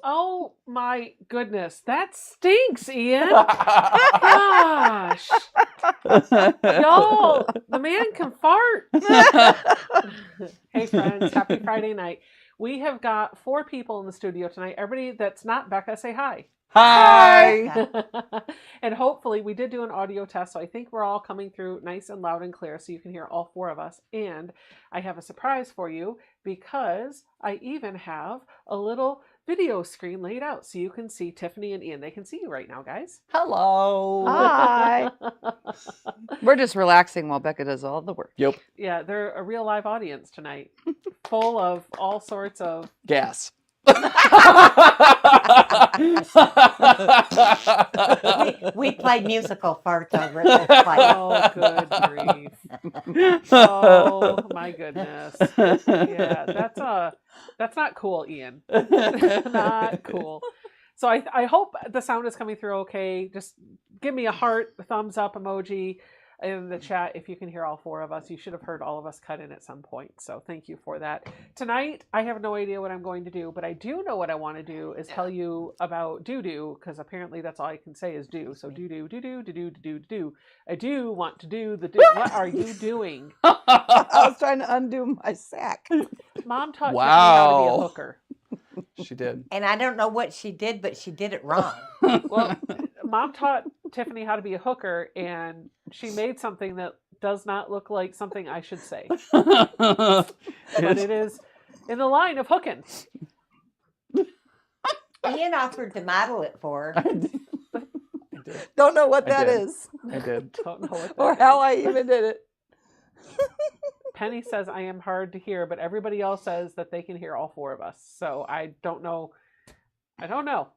Oh my goodness, that stinks, Ian. Gosh. Y'all, the man can fart. Hey friends, happy Friday night. We have got 4 people in the studio tonight. Everybody that's not Becca, say hi. Hi. And hopefully we did do an audio test, so I think we're all coming through nice and loud and clear so you can hear all 4 of us. And I have a surprise for you because I even have a little video screen laid out so you can see Tiffany and Ian. They can see you right now, guys. Hello. Hi. We're just relaxing while Becca does all the work. Yep. Yeah, they're a real live audience tonight, full of all sorts of Gas. we played musical farts over this place. Oh, good grief. Oh, my goodness. Yeah, that's not cool, Ian. Not cool. So I hope the sound is coming through okay. Just give me a heart, a thumbs up emoji in the chat if you can hear all 4 of us. You should have heard all of us cut in at some point. So thank you for that. Tonight, I have no idea what I'm going to do, but I do know what I want to do is tell you about do-do, because apparently that's all I can say is do. So do-do, do-do, do-do, do-do, do-do. I do want to do the do. What are you doing? I was trying to undo my sack. Mom taught me how to be a hooker. She did. And I don't know what she did, but she did it wrong. Well, Mom taught Tiffany how to be a hooker, and she made something that does not look like something I should say. But it is in the line of hooking. Ian offered to model it for her. I did. Don't know what that did. is. I did. Don't know what that Or how I even did it. Penny says I am hard to hear, but everybody else says that they can hear all 4 of us. So I don't know. I don't know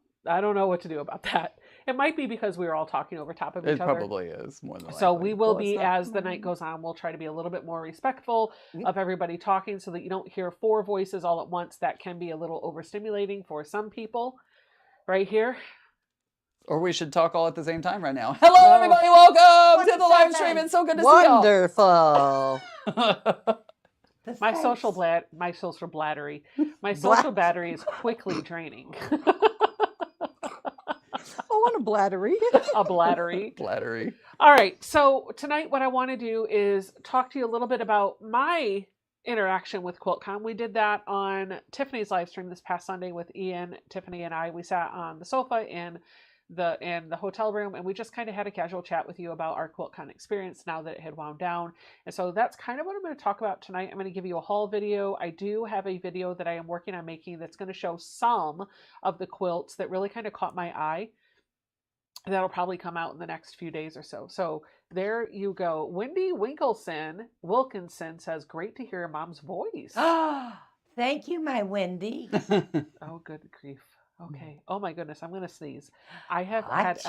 what to do about that. It might be because we were all talking over top of each other. It probably is more than likely. So we will be, as the night goes on, we'll try to be a little bit more respectful Yep. of everybody talking so that you don't hear 4 voices all at once. That can be a little overstimulating for some people. Right here. Or we should talk all at the same time right now. Hello, everybody. Welcome to the live stream. It's so good to see y'all. Wonderful. My social battery. My social battery is quickly draining. I want a bladdery. A bladdery. Flattery. All right. So tonight what I want to do is talk to you a little bit about my interaction with Quiltcon. We did that on Tiffany's live stream this past Sunday with Ian, Tiffany, and I. We sat on the sofa in the hotel room, and we just kind of had a casual chat with you about our Quiltcon experience now that it had wound down. And so that's kind of what I'm going to talk about tonight. I'm going to give you a haul video. I do have a video that I am working on making that's going to show some of the quilts that really kind of caught my eye. That'll probably come out in the next few days or so. So there you go. Wendy Wilkinson says, great to hear Mom's voice. Thank you, my Wendy. Oh, good grief. Okay. Oh my goodness. I'm going to sneeze. I have had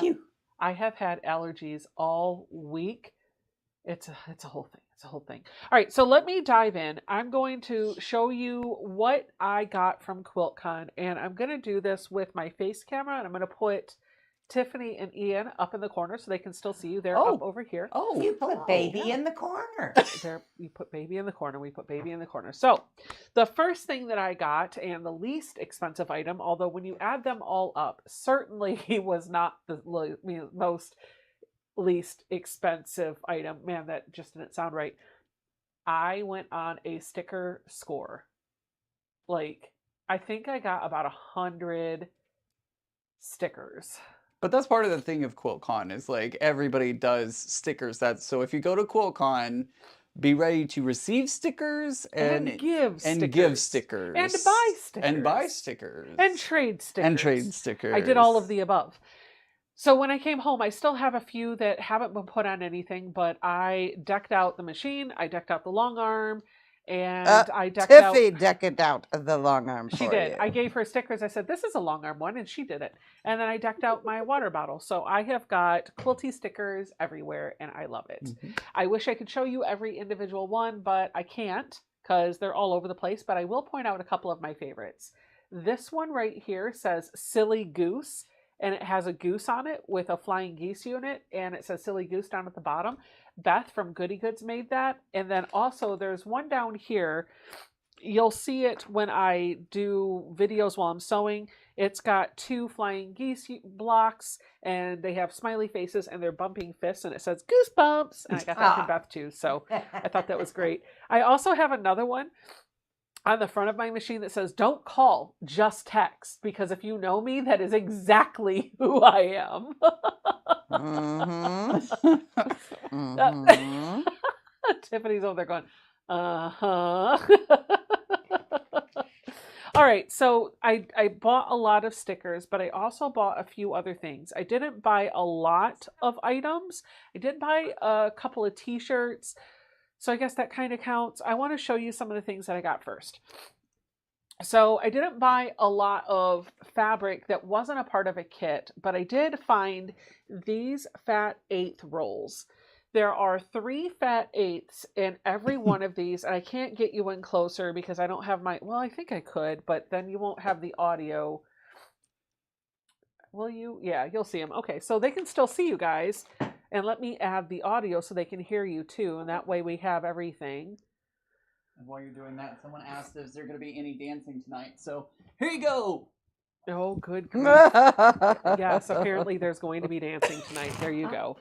allergies all week. It's a whole thing. It's a whole thing. All right. So let me dive in. I'm going to show you what I got from Quiltcon, and I'm going to do this with my face camera, and I'm going to put Tiffany and Ian up in the corner so they can still see you. They're up over here. Oh, You put baby in the corner. There, you put baby in the corner. We put baby in the corner. So the first thing that I got, and the least expensive item, although when you add them all up, certainly was not the most least expensive item. Man, that just didn't sound right. I went on a sticker score. Like, I think I got about 100 stickers. But that's part of the thing of Quiltcon is like everybody does stickers. So if you go to Quiltcon, be ready to receive stickers and give stickers. And give stickers. And buy stickers. And buy stickers. And trade stickers. And trade stickers. I did all of the above. So when I came home, I still have a few that haven't been put on anything, but I decked out the machine, I decked out the long arm, and I decked out... Tiffy decked out the long arm for She did. you. I gave her stickers. I said, this is a long arm one, and she did it. And then I decked out my water bottle. So I have got quilty stickers everywhere, and I love it. Mm-hmm. I wish I could show you every individual one, but I can't because they're all over the place. But I will point out a couple of my favorites. This one right here says Silly Goose, and it has a goose on it with a flying geese unit, and it says Silly Goose down at the bottom. Beth from Goody Goods made that. And then also there's one down here you'll see it when I do videos while I'm sewing. It's got 2 flying geese blocks, and they have smiley faces, and they're bumping fists, and it says goosebumps. And I got that from Beth too, so I thought that was great. I also have another one on the front of my machine that says, "Don't call, just text," because if you know me, that is exactly who I am. Tiffany's over there going, uh-huh. All right, so I bought a lot of stickers, but I also bought a few other things. I didn't buy a lot of items. I did buy a couple of t-shirts, so I guess that kind of counts. I want to show you some of the things that I got first. So I didn't buy a lot of fabric that wasn't a part of a kit, but I did find these fat eighth rolls. There are 3 fat eighths in every one of these, and I can't get you in closer because I don't have my, well, I think I could, but then you won't have the audio. Will you? Yeah, you'll see them. Okay, so they can still see you guys, and let me add the audio so they can hear you too, and that way we have everything. And while you're doing that, someone asked if there's going to be any dancing tonight, so here you go! Oh, good grief. Yes, apparently there's going to be dancing tonight. There you go.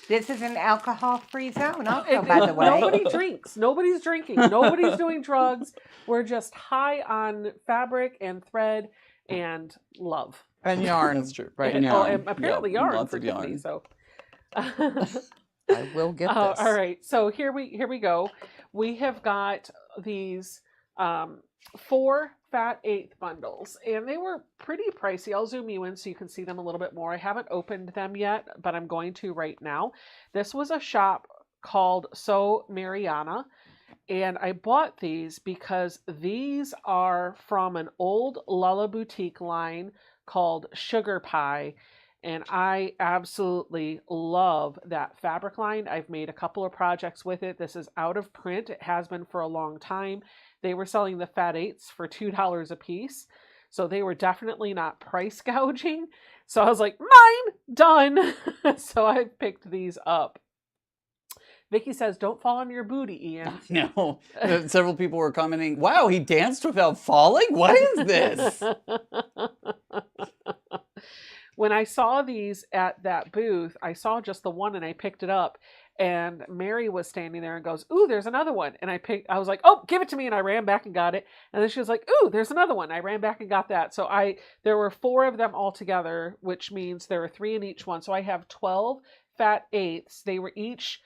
This is an alcohol-free zone also, by the way. Nobody drinks. Nobody's drinking. Nobody's doing drugs. We're just high on fabric and thread and love. And yarn. That's true. Right. And, yarn. and apparently yarn lots for of Tiffany. yarn. So. I will get this. All right. So here we go. We have got these 4 fat eighth bundles, and they were pretty pricey. I'll zoom you in so you can see them a little bit more. I haven't opened them yet, but I'm going to right now. This was a shop called So Mariana, and I bought these because these are from an old Lulla Boutique line called Sugar Pie, and I absolutely love that fabric line. I've made a couple of projects with it. This is out of print. It has been for a long time. They were selling the fat eighths for $2 a piece. So they were definitely not price gouging. So I was like, mine, done. So I picked these up. Vicky says, don't fall on your booty, Ian. No. Several people were commenting, wow, he danced without falling? What is this? When I saw these at that booth, I saw just the one and I picked it up. And Mary was standing there and goes, ooh, there's another one. And I was like, oh, give it to me. And I ran back and got it. And then she was like, ooh, there's another one. I ran back and got that. So there were 4 of them all together, which means there were 3 in each one. So I have 12 fat eighths. They were each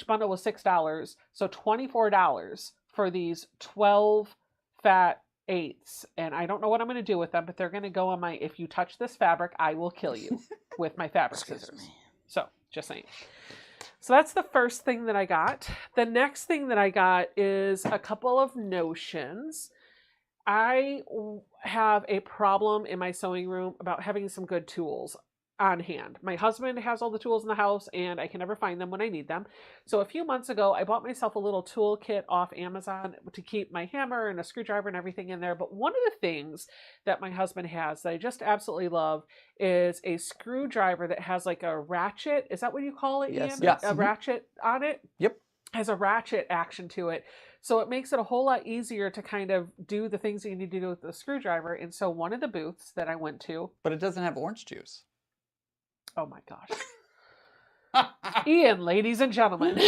bundle was $6. So $24 for these 12 fat eighths. And I don't know what I'm going to do with them, but they're going to go on my, if you touch this fabric, I will kill you with my fabric scissors. So just saying. So that's the first thing that I got. The next thing that I got is a couple of notions. I have a problem in my sewing room about having some good tools on hand. My husband has all the tools in the house and I can never find them when I need them. So a few months ago, I bought myself a little tool kit off Amazon to keep my hammer and a screwdriver and everything in there. But one of the things that my husband has that I just absolutely love is a screwdriver that has like a ratchet. Is that what you call it, Yes. Ian? Yes. A ratchet on it? Yep. Has a ratchet action to it. So it makes it a whole lot easier to kind of do the things that you need to do with the screwdriver. And so one of the booths that I went to. But it doesn't have orange juice. Oh my gosh. Ian, ladies and gentlemen.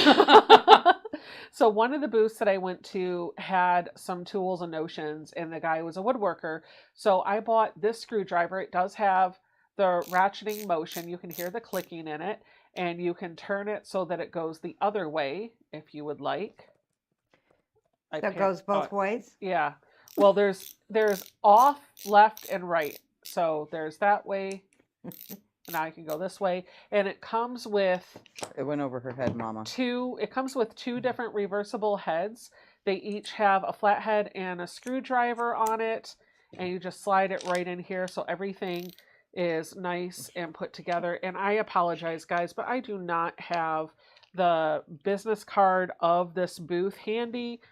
So one of the booths that I went to had some tools and notions, and the guy was a woodworker. So I bought this screwdriver. It does have the ratcheting motion. You can hear the clicking in it, and you can turn it so that it goes the other way if you would like. That goes both ways? Yeah. Well, there's off, left, and right. So there's that way. Now I can go this way, and it comes with It went over her head, Mama. It comes with 2 different reversible heads. They each have a flat head and a screwdriver on it, and you just slide it right in here, so everything is nice and put together. And I apologize, guys, but I do not have the business card of this booth handy.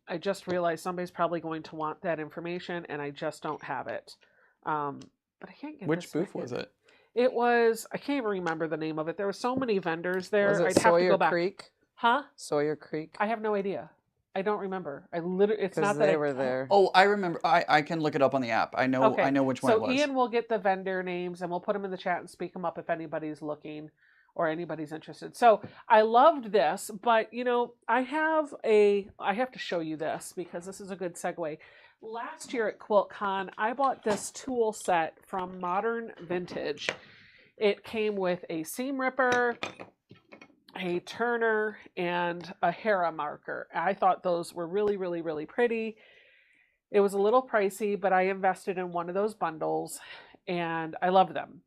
I just realized somebody's probably going to want that information, and I just don't have it. But I can't get Which booth was it? It was, I can't even remember the name of it. There were so many vendors there. Was it I'd have to Sawyer go back. Creek? Huh? Sawyer Creek? I have no idea. I don't remember. I literally, it's Because not that they I, were there. Oh, I remember. I can look it up on the app. I know which one it so was. Ian will get the vendor names and we'll put them in the chat and speak them up if anybody's looking or anybody's interested. So I loved this, but you know, I have to show you this because this is a good segue. Last year at Quiltcon, I bought this tool set from Modern Vintage. It came with a seam ripper, a turner, and a Hera marker. I thought those were really, really, really pretty. It was a little pricey, but I invested in one of those bundles and I love them.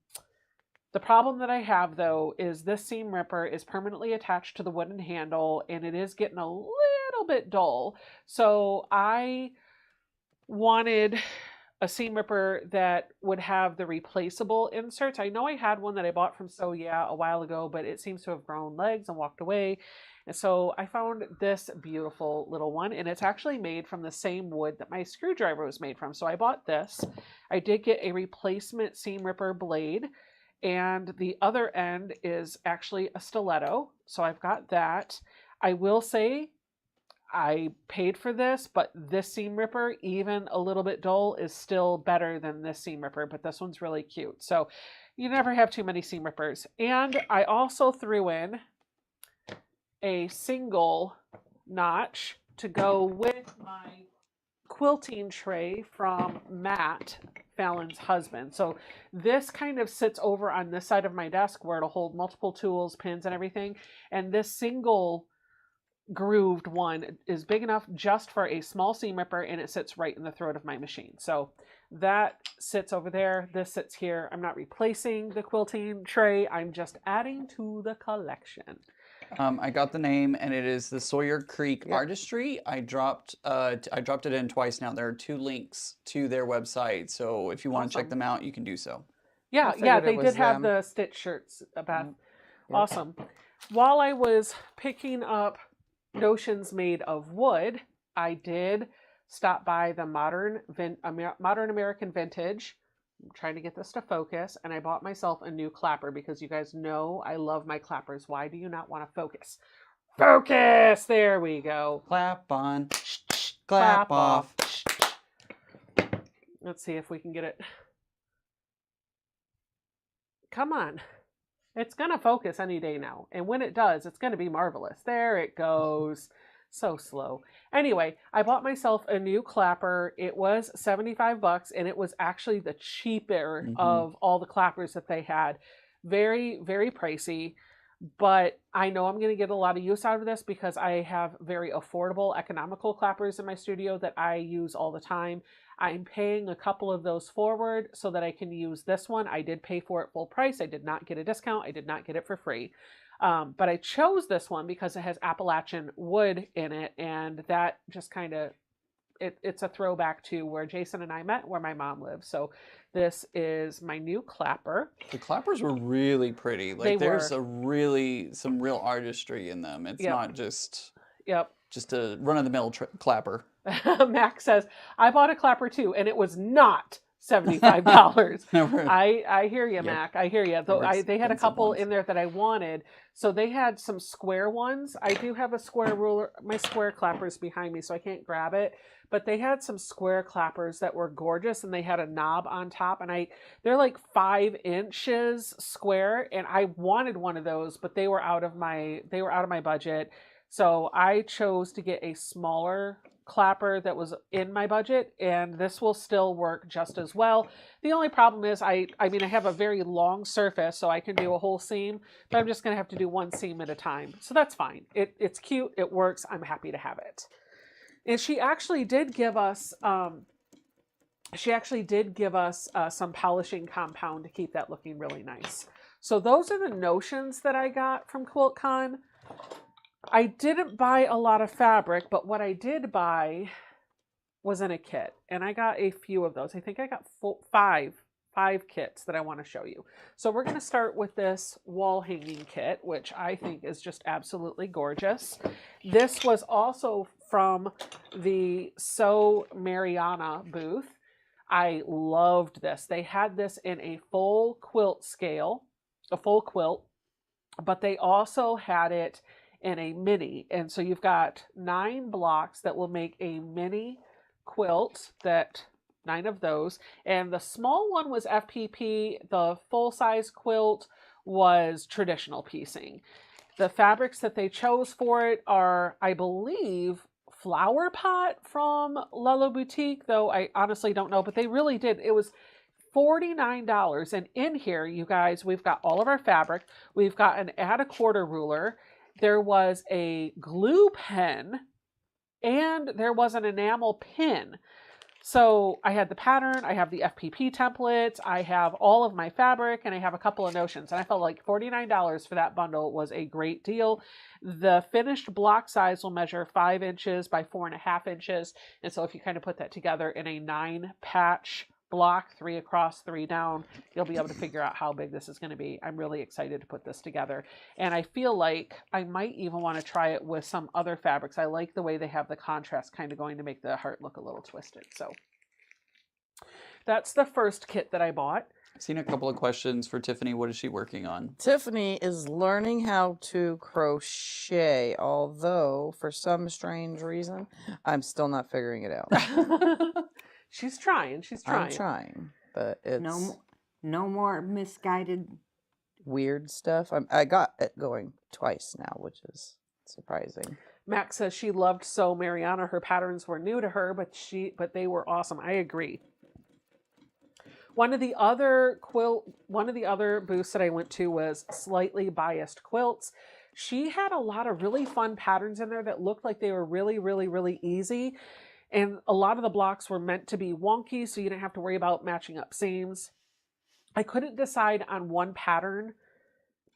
The problem that I have though is this seam ripper is permanently attached to the wooden handle and it is getting a little bit dull. So I wanted a seam ripper that would have the replaceable inserts. I know I had one that I bought from So Yeah a while ago, but it seems to have grown legs and walked away. And so I found this beautiful little one, and it's actually made from the same wood that my screwdriver was made from. So I bought this. I did get a replacement seam ripper blade, and the other end is actually a stiletto. So I've got that. I will say I paid for this, but this seam ripper, even a little bit dull, is still better than this seam ripper, but this one's really cute. So you never have too many seam rippers. And I also threw in a single notch to go with my quilting tray from Matt, Fallon's husband. So this kind of sits over on this side of my desk where it'll hold multiple tools, pins, and everything. And this single grooved one is big enough just for a small seam ripper, and it sits right in the throat of my machine. So that sits over there. This sits here. I'm not replacing the quilting tray. I'm just adding to the collection. I got the name, and it is the Sawyer Creek Artistry. I dropped it in twice now. There are 2 links to their website, so if you want to check them out, you can do so. Yeah, they did have the stitch shirts. Awesome. While I was picking up notions made of wood, I did stop by the Modern American Vintage. I'm trying to get this to focus, and I bought myself a new clapper because you guys know I love my clappers. Why do you not want to focus? Focus! There we go. Clap on, clap off. Let's see if we can get it. Come on. It's going to focus any day now. And when it does, it's going to be marvelous. There it goes. So slow. Anyway, I bought myself a new clapper. It was $75 and it was actually the cheaper of all the clappers that they had. Very, very pricey. But I know I'm going to get a lot of use out of this because I have very affordable, economical clappers in my studio that I use all the time. I'm paying a couple of those forward so that I can use this one. I did pay for it full price. I did not get a discount. I did not get it for free. But I chose this one because it has Appalachian wood in it, and that just kind of, it's a throwback to where Jason and I met, where my mom lives. So this is my new clapper. The clappers were really pretty. Like there's some real artistry in them. It's not just a run-of-the-mill clapper. Max says, I bought a clapper too, and it was not $75. I hear you, Mac. I hear you. Though they had a couple in there that I wanted. So they had some square ones. I do have a square ruler. My square clapper's behind me, so I can't grab it. But they had some square clappers that were gorgeous, and they had a knob on top. And they're like 5 inches square, and I wanted one of those, but they were out of my budget. So I chose to get a smaller clapper that was in my budget, and this will still work just as well. The only problem is I have a very long surface, so I can do a whole seam, but I'm just going to have to do one seam at a time. So that's fine. It's cute. It works. I'm happy to have it. And she actually did give us some polishing compound to keep that looking really nice. So those are the notions that I got from Quiltcon. I didn't buy a lot of fabric, but what I did buy was in a kit, and I got a few of those. I think I got 5 kits that I want to show you. So we're going to start with this wall hanging kit, which I think is just absolutely gorgeous. This was also from the So Mariana booth. I loved this. They had this in a full quilt scale, a full quilt, but they also had it and a mini. And so you've got 9 blocks that will make a mini quilt, 9 of those. And the small one was FPP. The full-size quilt was traditional piecing. The fabrics that they chose for it are, I believe, Flower Pot from Lelo Boutique, though I honestly don't know, but they really did. It was $49. And in here, you guys, we've got all of our fabric. We've got an add a quarter ruler. There was a glue pen, and there was an enamel pin. So I had the pattern, I have the FPP templates, I have all of my fabric, and I have a couple of notions. And I felt like $49 for that bundle was a great deal. The finished block size will measure 5 inches by 4.5 inches. And so if you kind of put that together in a 9-patch block, 3 across, 3 down, you'll be able to figure out how big this is going to be. I'm really excited to put this together. And I feel like I might even want to try it with some other fabrics. I like the way they have the contrast kind of going to make the heart look a little twisted. So that's the first kit that I bought. I've seen a couple of questions for Tiffany. What is she working on? Tiffany is learning how to crochet, although for some strange reason, I'm still not figuring it out. She's trying. I'm trying, but it's No more misguided. weird stuff. I got it going twice now, which is surprising. Max says she loved Sew Mariana. Her patterns were new to her, but they were awesome. I agree. One of the other booths that I went to was Slightly Biased Quilts. She had a lot of really fun patterns in there that looked like they were really, really, really easy. And a lot of the blocks were meant to be wonky, so you didn't have to worry about matching up seams. I couldn't decide on one pattern,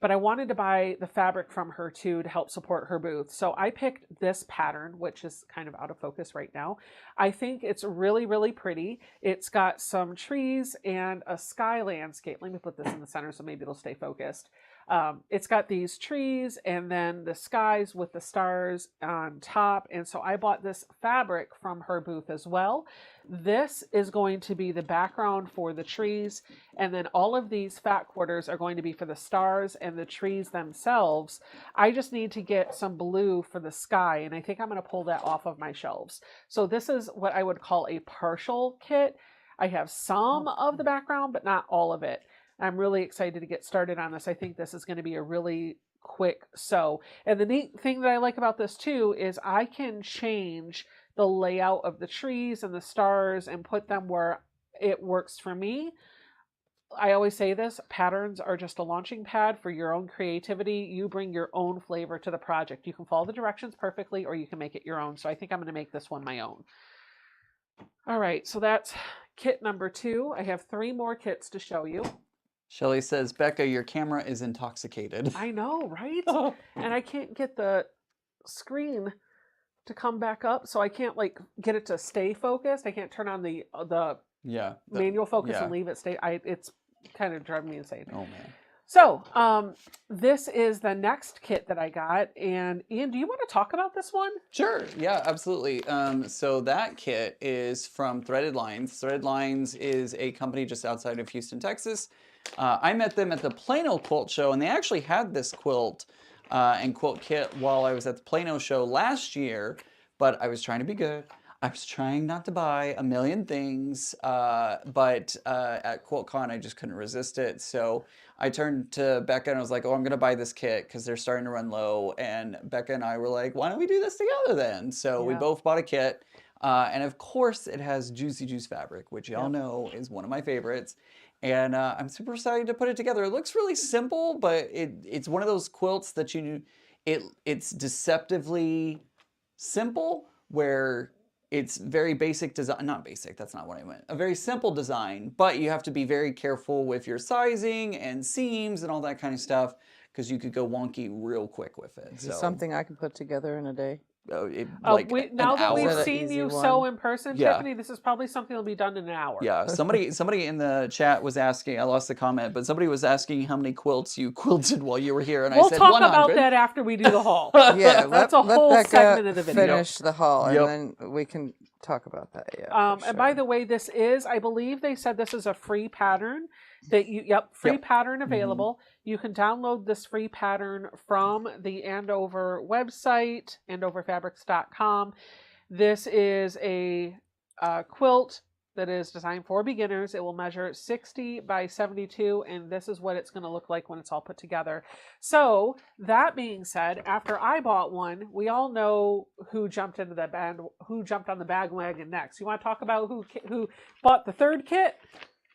but I wanted to buy the fabric from her too to help support her booth. So I picked this pattern, which is kind of out of focus right now. I think it's really, really pretty. It's got some trees and a sky landscape. Let me put this in the center so maybe it'll stay focused. It's got these trees and then the skies with the stars on top. And so I bought this fabric from her booth as well. This is going to be the background for the trees. And then all of these fat quarters are going to be for the stars and the trees themselves. I just need to get some blue for the sky. And I think I'm going to pull that off of my shelves. So this is what I would call a partial kit. I have some of the background, but not all of it. I'm really excited to get started on this. I think this is going to be a really quick sew. And the neat thing that I like about this too is I can change the layout of the trees and the stars and put them where it works for me. I always say this, patterns are just a launching pad for your own creativity. You bring your own flavor to the project. You can follow the directions perfectly or you can make it your own. So I think I'm going to make this one my own. All right, so that's kit number 2. I have 3 more kits to show you. Shelly says, Becca, your camera is intoxicated. I know, right? And I can't get the screen to come back up, so I can't like get it to stay focused. I can't turn on the manual focus and leave it stay. It's kind of driving me insane. Oh man. So this is the next kit that I got. And Ian, do you want to talk about this one? Sure. Yeah, absolutely. So that kit is from Threaded Lines. Threaded Lines is a company just outside of Houston, Texas. I met them at the Plano Quilt Show, and they actually had this quilt and quilt kit while I was at the Plano show last year, but I was trying to be good. I was trying not to buy a million things, but at Quiltcon, I just couldn't resist it. So I turned to Becca and I was like, oh, I'm going to buy this kit because they're starting to run low. And Becca and I were like, why don't we do this together then? So we both bought a kit. And of course, it has Juicy Juice fabric, which y'all know is one of my favorites. And I'm super excited to put it together. It looks really simple, but it's one of those quilts that it's deceptively simple, where it's very basic design, not basic, that's not what I meant. A very simple design, but you have to be very careful with your sizing and seams and all that kind of stuff, because you could go wonky real quick with it. Is it something I can put together in a day? Now that we've seen you sew in person, Tiffany, this is probably something that'll be done in an hour. Yeah, somebody in the chat was asking, I lost the comment, but somebody was asking how many quilts you quilted while you were here, and I said 100. We'll talk about that after we do the haul. Yeah, that's a whole Becca segment of the video. Finish the haul, and then we can talk about that. Yeah. And by the way, this is, I believe they said this is a free pattern that free pattern available. You can download this free pattern from the Andover website, andoverfabrics.com. This is a quilt that is designed for beginners. It will measure 60 by 72, and this is what it's going to look like when it's all put together. So that being said, after I bought one, we all know who jumped on the bandwagon next. You want to talk about who bought the third kit?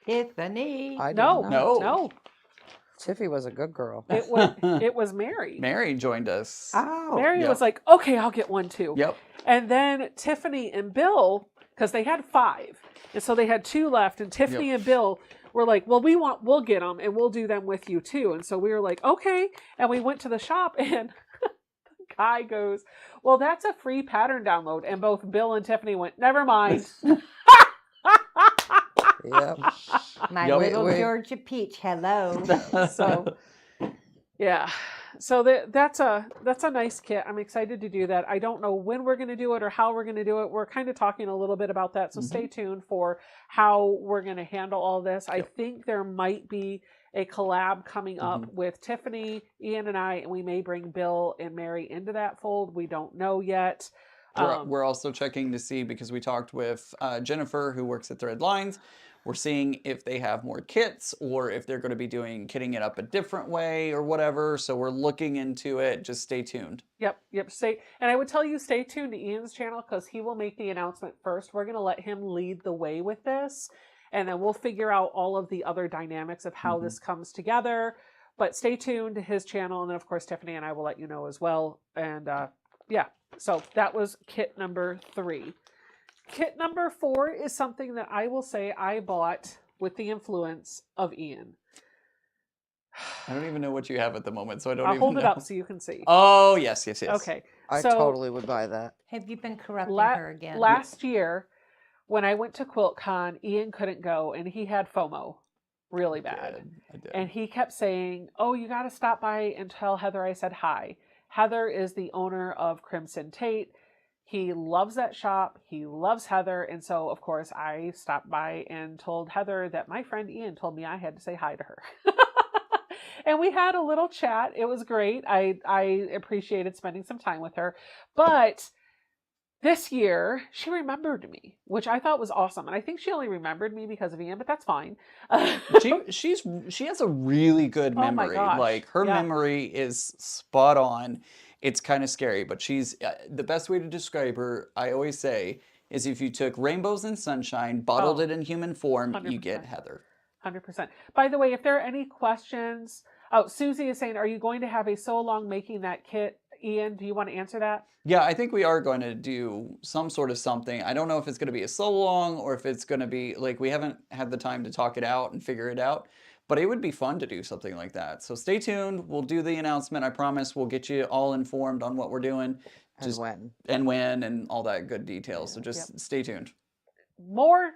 Tiffany. I did No, not. no. Tiffy was a good girl. It was Mary. Mary joined us. Oh. Mary Yep. was like, okay, I'll get one too. Yep. And then Tiffany and Bill, because they had 5, and so they had 2 left, and Tiffany and Bill were like, well, we'll get them and we'll do them with you too. And so we were like, okay. And we went to the shop, and the guy goes, well, that's a free pattern download. And both Bill and Tiffany went, never mind. Yep. My Yep. little Wait. Georgia Peach. Hello. So yeah. So that's a nice kit. I'm excited to do that. I don't know when we're going to do it or how we're going to do it. We're kind of talking a little bit about that. So stay tuned for how we're going to handle all this. I think there might be a collab coming up with Tiffany, Ian, and I, and we may bring Bill and Mary into that fold. We don't know yet. We're also checking to see, because we talked with Jennifer, who works at Thread Lines. We're seeing if they have more kits or if they're going to be kitting it up a different way or whatever. So we're looking into it. Just stay tuned. Yep. And I would tell you, stay tuned to Ian's channel because he will make the announcement first. We're going to let him lead the way with this, and then we'll figure out all of the other dynamics of how this comes together. But stay tuned to his channel, and then of course Tiffany and I will let you know as well. And so that was kit number 3. Kit number 4 is something that I will say I bought with the influence of Ian. I don't even know what you have at the moment, so I don't I'll even hold know. it up so you can see. Oh, yes. Okay. I So totally would buy that. Have you been corrupting her again? last year, when I went to Quiltcon, Ian couldn't go, and he had FOMO really bad. I did. And he kept saying, oh, you got to stop by and tell Heather I said hi. Heather is the owner of Crimson Tate. He loves that shop. He loves Heather. And so, of course, I stopped by and told Heather that my friend Ian told me I had to say hi to her. And we had a little chat. It was great. I appreciated spending some time with her. But this year, she remembered me, which I thought was awesome. And I think she only remembered me because of Ian, but that's fine. She has a really good Oh my memory. gosh, Like, her yeah. memory is spot on. It's kind of scary, but she's the best way to describe her, I always say, is if you took rainbows and sunshine, bottled it in human form, you 100%. get Heather. 100%. By the way, if there are any questions, Susie is saying, are you going to have a so long making that kit? Ian, do you want to answer that? Yeah, I think we are going to do some sort of something. I don't know if it's going to be a so long or if it's going to be, like, we haven't had the time to talk it out and figure it out. But it would be fun to do something like that. So stay tuned. We'll do the announcement. I promise we'll get you all informed on what we're doing. And when and all that good details. So just stay tuned. More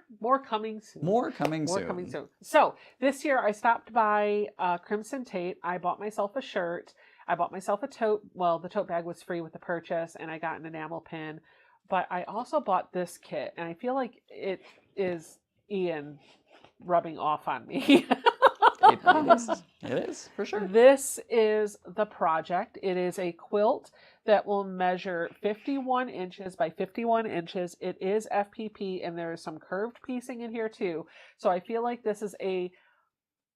coming soon. More coming More soon. coming soon. So this year I stopped by Crimson Tate. I bought myself a shirt. I bought myself a tote. Well, the tote bag was free with the purchase, and I got an enamel pin. But I also bought this kit, and I feel like it is Ian rubbing off on me. It is, for sure. This is the project. It is a quilt that will measure 51 inches by 51 inches. It is FPP, and there is some curved piecing in here too. So I feel like this is a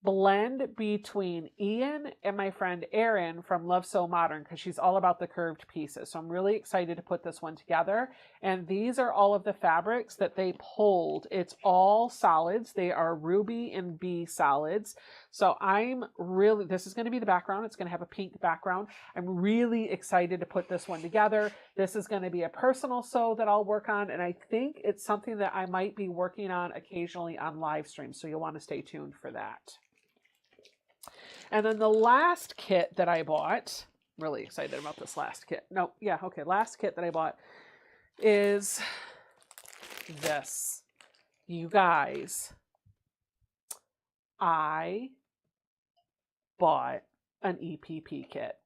blend between Ian and my friend Erin from Love So Modern, because she's all about the curved pieces. So I'm really excited to put this one together. And these are all of the fabrics that they pulled. It's all solids. They are Ruby and Bee solids. So this is going to be the background. It's going to have a pink background. I'm really excited to put this one together. This is going to be a personal sew that I'll work on. And I think it's something that I might be working on occasionally on live stream. So you'll want to stay tuned for that. And then the last kit that I bought, really excited about this last kit. Last kit that I bought is this. You guys, I bought an EPP kit.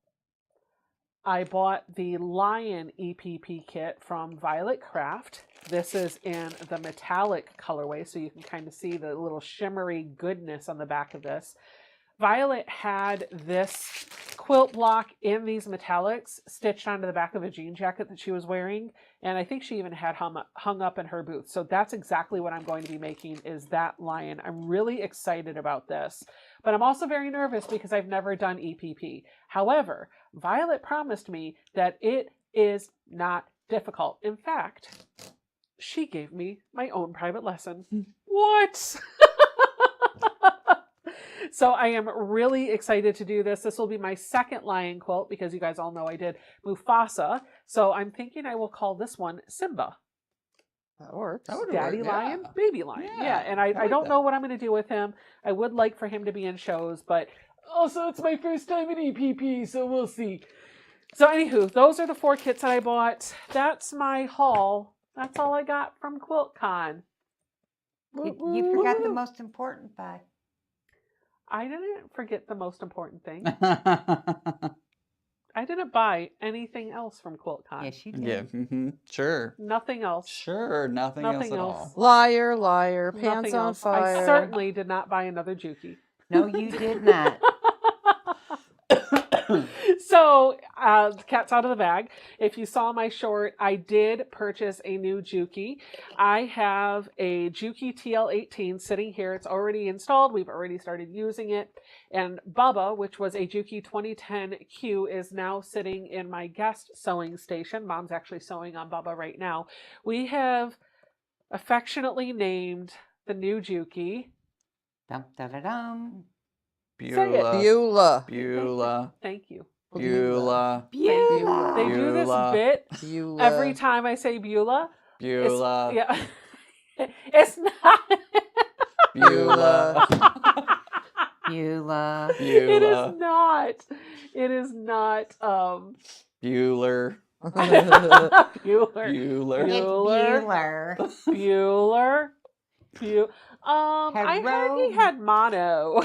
I bought the Lion EPP kit from Violet Craft. This is in the metallic colorway, so you can kind of see the little shimmery goodness on the back of this. Violet had this quilt block in these metallics stitched onto the back of a jean jacket that she was wearing, and I think she even had hung up in her booth. So that's exactly what I'm going to be making, is that lion. I'm really excited about this, but I'm also very nervous because I've never done EPP. However, Violet promised me that it is not difficult. In fact, she gave me my own private lesson. What? So I am really excited to do this. This will be my second lion quilt because you guys all know I did Mufasa. So I'm thinking I will call this one Simba. That works. That would Daddy work, lion, yeah. baby lion. Yeah, Yeah, and I like don't that. know what I'm going to do with him. I would like for him to be in shows, but also it's my first time in EPP, so we'll see. So anywho, those are the 4 kits that I bought. That's my haul. That's all I got from Quiltcon. You forgot the most important fact. I didn't forget the most important thing. I didn't buy anything else from Quiltcon. Yes, you did. Yeah, sure. Nothing else. Sure, nothing else Nothing at else. all. Liar, liar, pants Nothing on else. fire. I certainly did not buy another Juki. No, you did not. So, cat's out of the bag. If you saw my short, I did purchase a new Juki. I have a Juki TL18 sitting here. It's already installed. We've already started using it. And Bubba, which was a Juki 2010Q, is now sitting in my guest sewing station. Mom's actually sewing on Bubba right now. We have affectionately named the new Juki Dum, da, da, dum. Beulah. Beulah. Beulah. Thank you. Beulah. Beulah. They do this Beulah. bit Beulah. every time I say Beulah. Beulah. Yeah. It's not. Beulah. Beulah. It is Beulah. not. It is not. Bueller. Bueller. Bueller. It's Bueller. Bueller. I heard he had mono.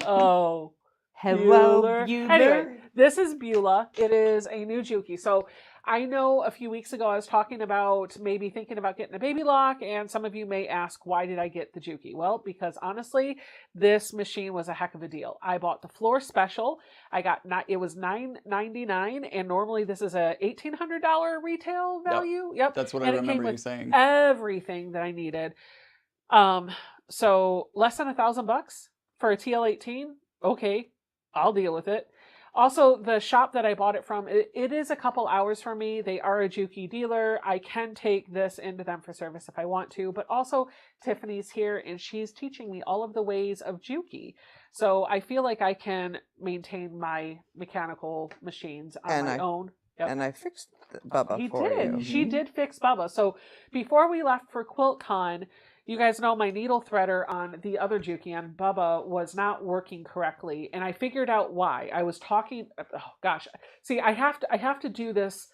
Oh. Hello, Bueller. Bueller. Anyway, this is Beulah. It is a new Juki. So I know a few weeks ago I was talking about maybe thinking about getting a baby lock, and some of you may ask, why did I get the Juki? Well, because honestly, this machine was a heck of a deal. I bought the floor special. It was $9.99, and normally this is a $1,800 retail value. Yep. That's what And I it came remember you with saying. everything that I needed. So less than $1,000 for a TL18. Okay, I'll deal with it. Also, the shop that I bought it from, it is a couple hours for me. They are a Juki dealer. I can take this into them for service if I want to, but also Tiffany's here and she's teaching me all of the ways of Juki. So I feel like I can maintain my mechanical machines on my own. Yep. And I fixed Bubba for you. She did fix Bubba. So before we left for Quiltcon, you guys know my needle threader on the other Juki on Bubba was not working correctly, and I figured out why. I was talking. Oh gosh, see, I have to do this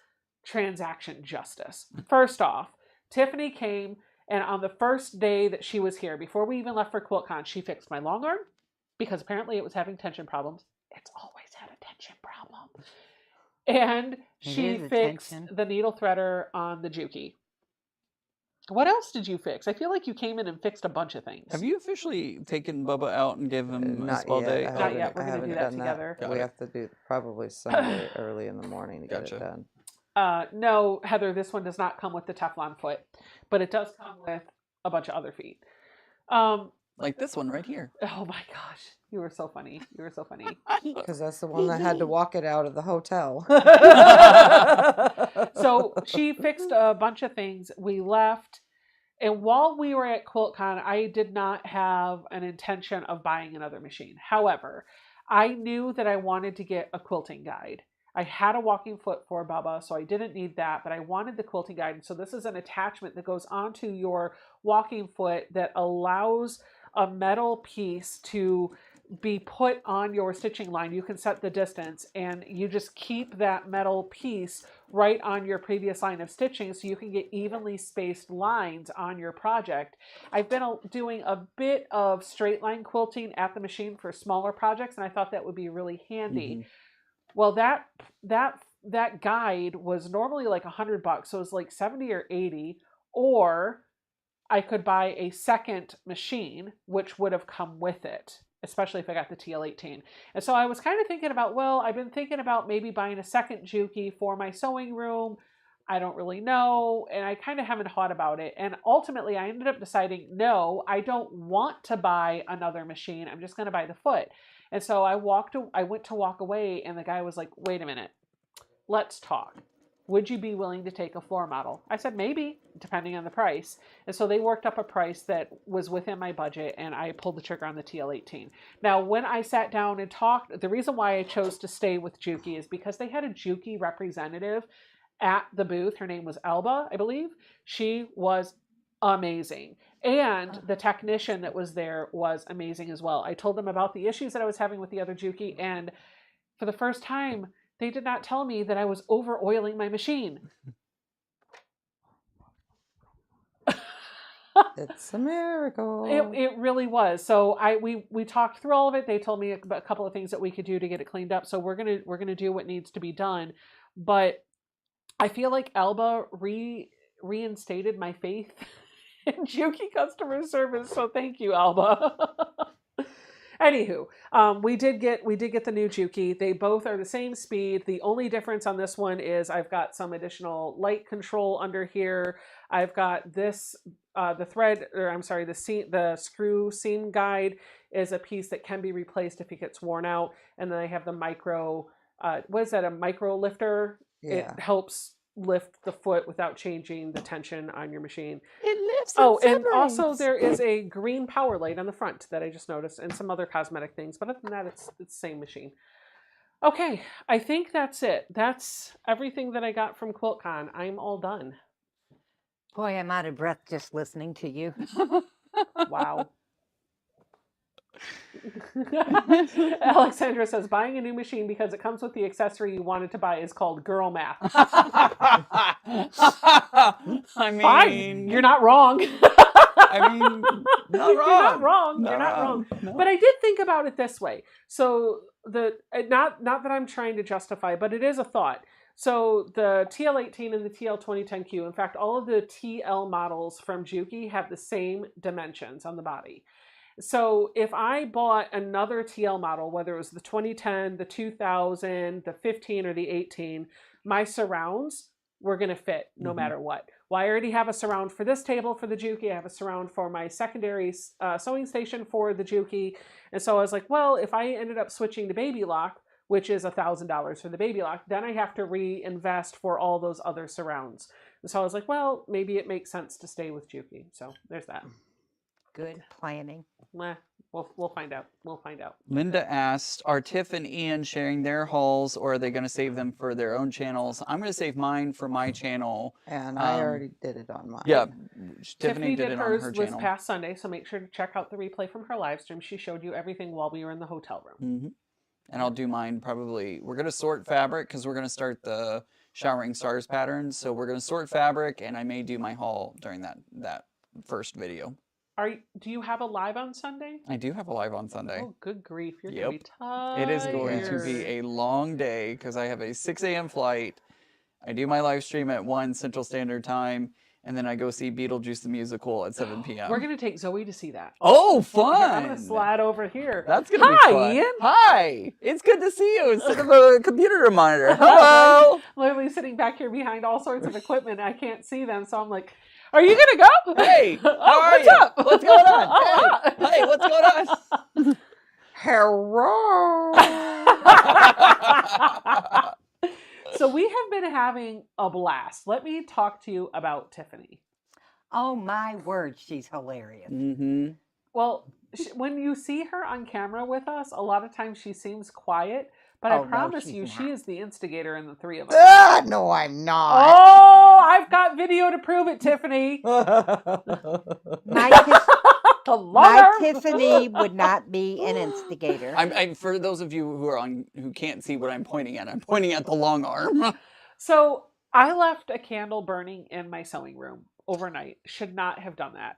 transaction justice. First off, Tiffany came, and on the first day that she was here, before we even left for Quiltcon, she fixed my long arm because apparently it was having tension problems. It's always had a tension problem, and she fixed the needle threader on the Juki. What else did you fix? I feel like you came in and fixed a bunch of things. Have you officially taken Bubba out and give him a Not spa yet. day? Not yet. We're I going to do haven't that done together. Got We it. have to do probably Sunday early in the morning to get Gotcha. it done. No, Heather, this one does not come with the Teflon foot, but it does come with a bunch of other feet. Like this one right here. Oh my gosh, you were so funny. You were so funny. Because that's the one that had to walk it out of the hotel. So she fixed a bunch of things. We left. And while we were at Quiltcon, I did not have an intention of buying another machine. However, I knew that I wanted to get a quilting guide. I had a walking foot for Bubba, so I didn't need that, but I wanted the quilting guide. And so this is an attachment that goes onto your walking foot that allows a metal piece to be put on your stitching line. You can set the distance and you just keep that metal piece right on your previous line of stitching so you can get evenly spaced lines on your project. I've been doing a bit of straight line quilting at the machine for smaller projects, and I thought that would be really handy. Well, that that guide was normally like $100, so it was like 70 or 80, or I could buy a second machine, which would have come with it, especially if I got the TL18. And so I was kind of thinking about, well, I've been thinking about maybe buying a second Juki for my sewing room. I don't really know, and I kind of haven't thought about it. And ultimately, I ended up deciding, no, I don't want to buy another machine. I'm just going to buy the foot. And so I went to walk away, and the guy was like, wait a minute, let's talk. Would you be willing to take a floor model? I said, maybe, depending on the price. And so they worked up a price that was within my budget, and I pulled the trigger on the TL18. Now, when I sat down and talked, the reason why I chose to stay with Juki is because they had a Juki representative at the booth. Her name was Alba, I believe. She was amazing. And the technician that was there was amazing as well. I told them about the issues that I was having with the other Juki, and for the first time, they did not tell me that I was over oiling my machine. It's a miracle. It really was. So we talked through all of it. They told me a couple of things that we could do to get it cleaned up. So we're gonna do what needs to be done. But I feel like Alba reinstated my faith in Juki customer service. So thank you, Alba. Anywho, we did get the new Juki. They both are the same speed. The only difference on this one is I've got some additional light control under here. I've got this, the screw seam guide is a piece that can be replaced if it gets worn out. And then I have the micro, what is that, a micro lifter? Yeah. It helps lift the foot without changing the tension on your machine. It lifts. Oh, and also there is a green power light on the front that I just noticed, and some other cosmetic things. But other than that, it's the same machine. Okay, I think that's it. That's everything that I got from Quiltcon. I'm all done. Boy, I'm out of breath just listening to you. Wow. Alexandra says, buying a new machine because it comes with the accessory you wanted to buy is called girl math. I mean, fine. You're not wrong. I mean, not wrong. You're not wrong. You're not wrong. No. But I did think about it this way. So not that I'm trying to justify, but it is a thought. So the TL18 and the TL2010Q, in fact, all of the TL models from Juki have the same dimensions on the body. So if I bought another TL model, whether it was the 2010, the 2000, the 15, or the 18, my surrounds were going to fit no matter what. Well, I already have a surround for this table for the Juki. I have a surround for my secondary sewing station for the Juki. And so I was like, well, if I ended up switching to Baby Lock, which is $1,000 for the Baby Lock, then I have to reinvest for all those other surrounds. And so I was like, well, maybe it makes sense to stay with Juki. So there's that. Good planning. We'll find out. We'll find out. Linda asked, are Tiff and Ian sharing their hauls, or are they going to save them for their own channels? I'm going to save mine for my channel. And I already did it on mine. Yeah. Tiffany did it hers on her this channel. past Sunday, so make sure to check out the replay from her live stream. She showed you everything while we were in the hotel room. And I'll do mine probably. We're going to sort fabric because we're going to start the Showering Stars pattern. So we're going to sort fabric, and I may do my haul during that first video. Do you have a live on Sunday? I do have a live on Sunday. Oh, good grief. You're going to be tired. It is going to be a long day because I have a 6 a.m. flight. I do my live stream at 1 Central Standard Time, and then I go see Beetlejuice the Musical at 7 p.m. We're going to take Zoe to see that. Oh, fun! I'm going to slide over here. That's going to be fun. Hi, Ian. Hi! It's good to see you instead of a computer monitor. Hello! Literally sitting back here behind all sorts of equipment. I can't see them, so I'm like, are you going to go? Hey, how are what's you? up? What's going on? Oh, Hey, what's going on? Hello. So we have been having a blast. Let me talk to you about Tiffany. Oh, my word, she's hilarious. Well, when you see her on camera with us, a lot of times she seems quiet, but I Oh, no, promise she's you, not. she is the instigator in the three of us. Ah, no, I'm not. Oh, I've got video to prove it, Tiffany. My Tiffany would not be an instigator. For those of you who can't see what I'm pointing at the long arm. So I left a candle burning in my sewing room overnight. Should not have done that.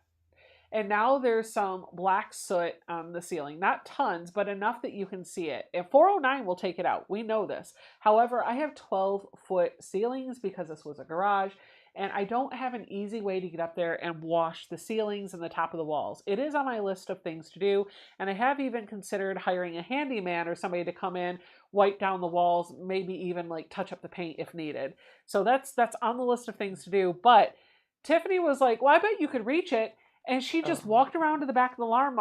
And now there's some black soot on the ceiling. Not tons, but enough that you can see it. If 409 will take it out, we know this. However, I have 12-foot ceilings because this was a garage, and I don't have an easy way to get up there and wash the ceilings and the top of the walls. It is on my list of things to do, and I have even considered hiring a handyman or somebody to come in, wipe down the walls, maybe even like touch up the paint if needed. So that's on the list of things to do. But Tiffany was like, well, I bet you could reach it. And she just walked around to the back of the long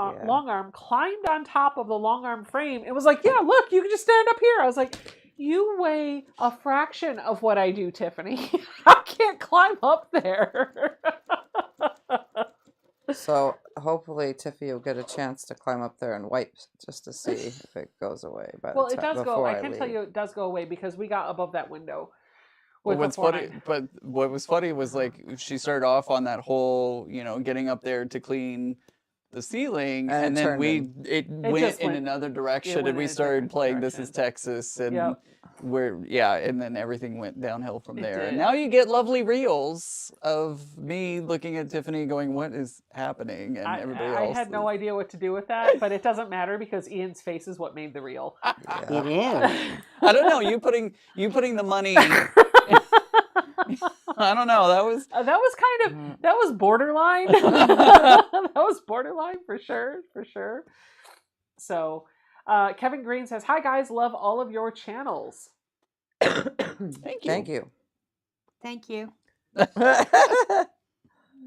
arm, climbed on top of the long arm frame. It was like, yeah, look, you can just stand up here. I was like, you weigh a fraction of what I do, Tiffany. I can't climb up there. So hopefully Tiffy will get a chance to climb up there and wipe just to see if it goes away. Well, it does go. I can tell you it does go away because we got above that window. Well, what's funny, but what was funny was like she started off on that whole, getting up there to clean the ceiling, and then it went in another direction, and we started playing This Is Texas, and and then everything went downhill from there. And now you get lovely reels of me looking at Tiffany going, what is happening? And everybody else. I had no idea what to do with that, but it doesn't matter because Ian's face is what made the reel. It is. I don't know. You putting the money. I don't know. That was that was borderline. That was borderline for sure. So, Kevin Green says, "Hi guys, love all of your channels." Thank you. Thank you.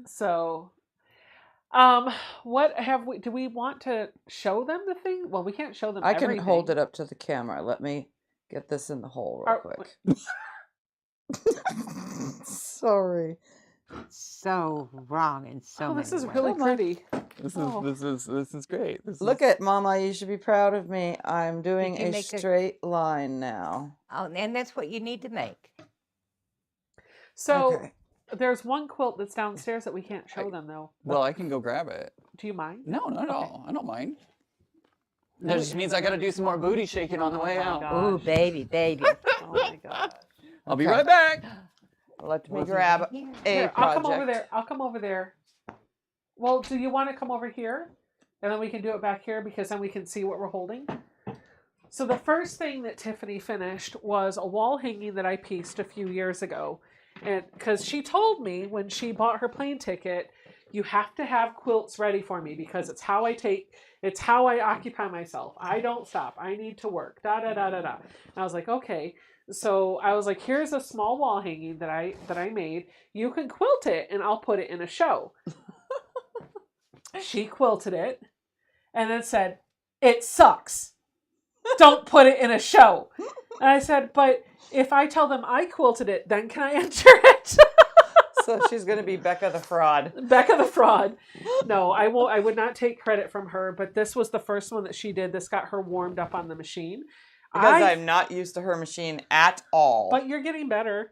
So, what have we? Do we want to show them the thing? Well, we can't show them. I can everything. hold it up to the camera. Let me get this in the hole real quick. Sorry. So wrong in so many this is ways. really pretty. This is great. Look at Mama, you should be proud of me. I'm doing a straight line now. Oh, and that's what you need to make. So there's one quilt that's downstairs that we can't show them though. Well, I can go grab it. Do you mind? No, not at all. I don't mind. That just means I got to do some more booty shaking on the way out. Oh, baby. Oh my god. I'll be right back. Let me grab a Here, project. I'll come over there. Well, do you want to come over here? And then we can do it back here because then we can see what we're holding. So the first thing that Tiffany finished was a wall hanging that I pieced a few years ago. And because she told me when she bought her plane ticket, you have to have quilts ready for me because it's how I occupy myself. I don't stop. I need to work. Da da da da da. And I was like, okay. So I was like, here's a small wall hanging that I made. You can quilt it and I'll put it in a show. She quilted it and then said, it sucks. Don't put it in a show. And I said, but if I tell them I quilted it, then can I enter it? So she's going to be Becca the fraud. Becca the fraud. No, I won't. I would not take credit from her, but this was the first one that she did. This got her warmed up on the machine. Because I'm not used to her machine at all. But you're getting better.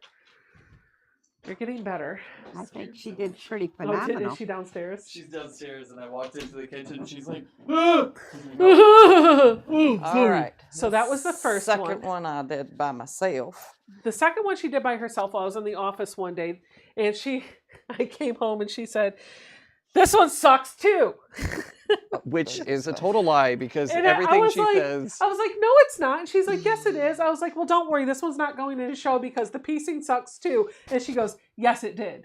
You're getting better. I think she did pretty phenomenal. Is she downstairs? She's downstairs, and I walked into the kitchen, and she's like, all right. So that was the first one. Second one I did by myself. The second one she did by herself while I was in the office one day, and I came home and she said, this one sucks too. which is a total lie because And everything she like, says. I was like, no, it's not. And she's like, yes, it is. I was like, well, don't worry. This one's not going in a show because the piecing sucks too. And she goes, yes, it did.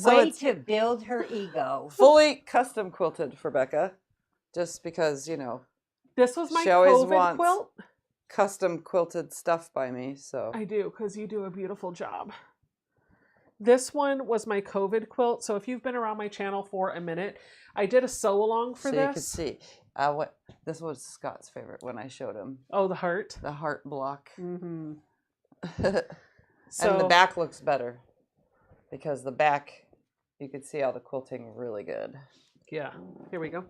Way to build her ego. Fully custom quilted for Becca. Just because, This was my she always COVID wants quilt. custom quilted stuff by me, so. I do, because you do a beautiful job. This one was my COVID quilt. So if you've been around my channel for a minute, I did a sew along for this. So you could see. This was Scott's favorite when I showed him. Oh, the heart. The heart block. Mm-hmm. And the back looks better. Because the back, you could see all the quilting really good. Yeah. Here we go.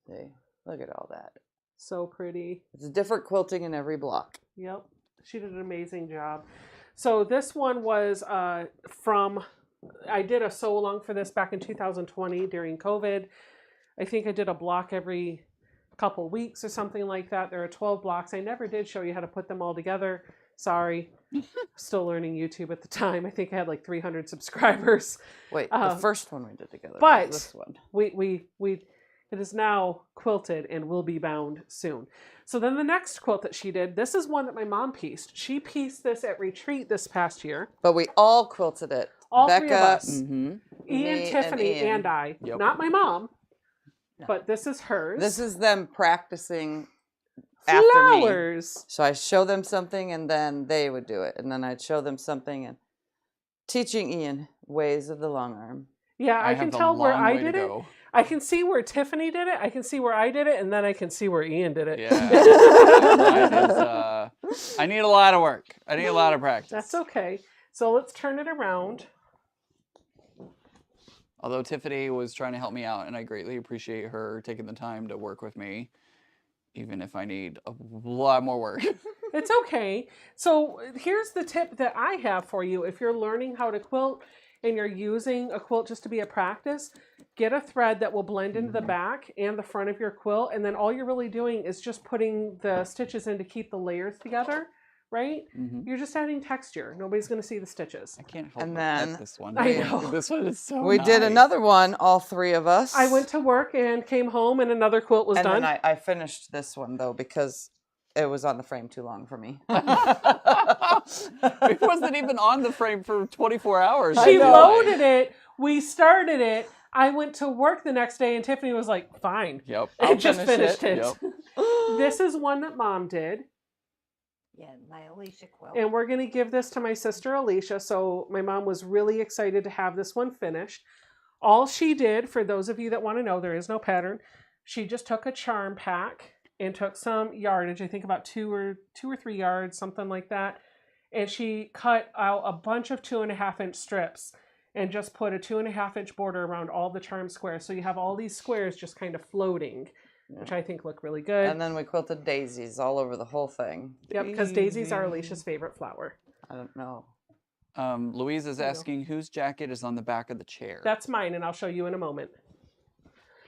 See, look at all that. So pretty. It's different quilting in every block. Yep. She did an amazing job. So this one was I did a sew along for this back in 2020 during COVID. I think I did a block every couple weeks or something like that. There are 12 blocks. I never did show you how to put them all together. Sorry. Still learning YouTube at the time. I think I had like 300 subscribers. Wait, the first one we did together. But was this one. It is now quilted and will be bound soon. So then the next quilt that she did, this is one that my mom pieced. She pieced this at retreat this past year. But we all quilted it. All Becca, three of us. me Ian, Tiffany, Ian. and I. Yep. Not my mom, but this is hers. This is them practicing after me. flowers. So I show them something and then they would do it. And then I'd show them something and teaching Ian ways of the long arm. Yeah, I can have a tell where long I way to did it. go. I can see where Tiffany did it. I can see where I did it, and then I can see where Ian did it. Yeah. That is, I need a lot of work. I need a lot of practice. That's okay. So let's turn it around. Although Tiffany was trying to help me out, and I greatly appreciate her taking the time to work with me, even if I need a lot more work. It's okay. So here's the tip that I have for you. If you're learning how to quilt and you're using a quilt just to be a practice, get a thread that will blend into the back and the front of your quilt. And then all you're really doing is just putting the stitches in to keep the layers together, right? You're just adding texture. Nobody's going to see the stitches. I can't help And but then pet this one. I know. This one is so We did nice. another one, all three of us. I went to work and came home and another quilt was and done. then I finished this one though because it was on the frame too long for me. It wasn't even on the frame for 24 hours. She know. loaded it. We started it. I went to work the next day and Tiffany was like, fine. Yep. And just finish finished it. Yep. This is one that Mom did. Yeah, my Alicia quilt. And we're going to give this to my sister Alicia. So my mom was really excited to have this one finished. All she did, for those of you that want to know, there is no pattern. She just took a charm pack and took some yardage, I think about 2 or 3 yards, something like that. And she cut out a bunch of 2.5-inch strips and just put a 2.5-inch border around all the charm squares. So you have all these squares just kind of floating, which I think look really good. And then we quilted daisies all over the whole thing. Yep, because daisies are Alicia's favorite flower. I don't know. Louise is asking whose jacket is on the back of the chair. That's mine, and I'll show you in a moment.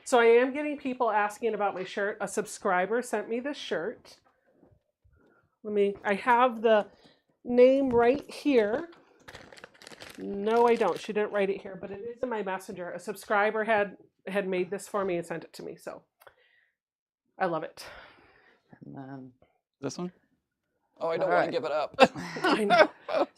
So I am getting people asking about my shirt. A subscriber sent me this shirt. I have the name right here. No, I don't. She didn't write it here, but it is in my messenger. A subscriber had made this for me and sent it to me, so I love it. And then This one? Oh, I don't All want right. to give it up. I know.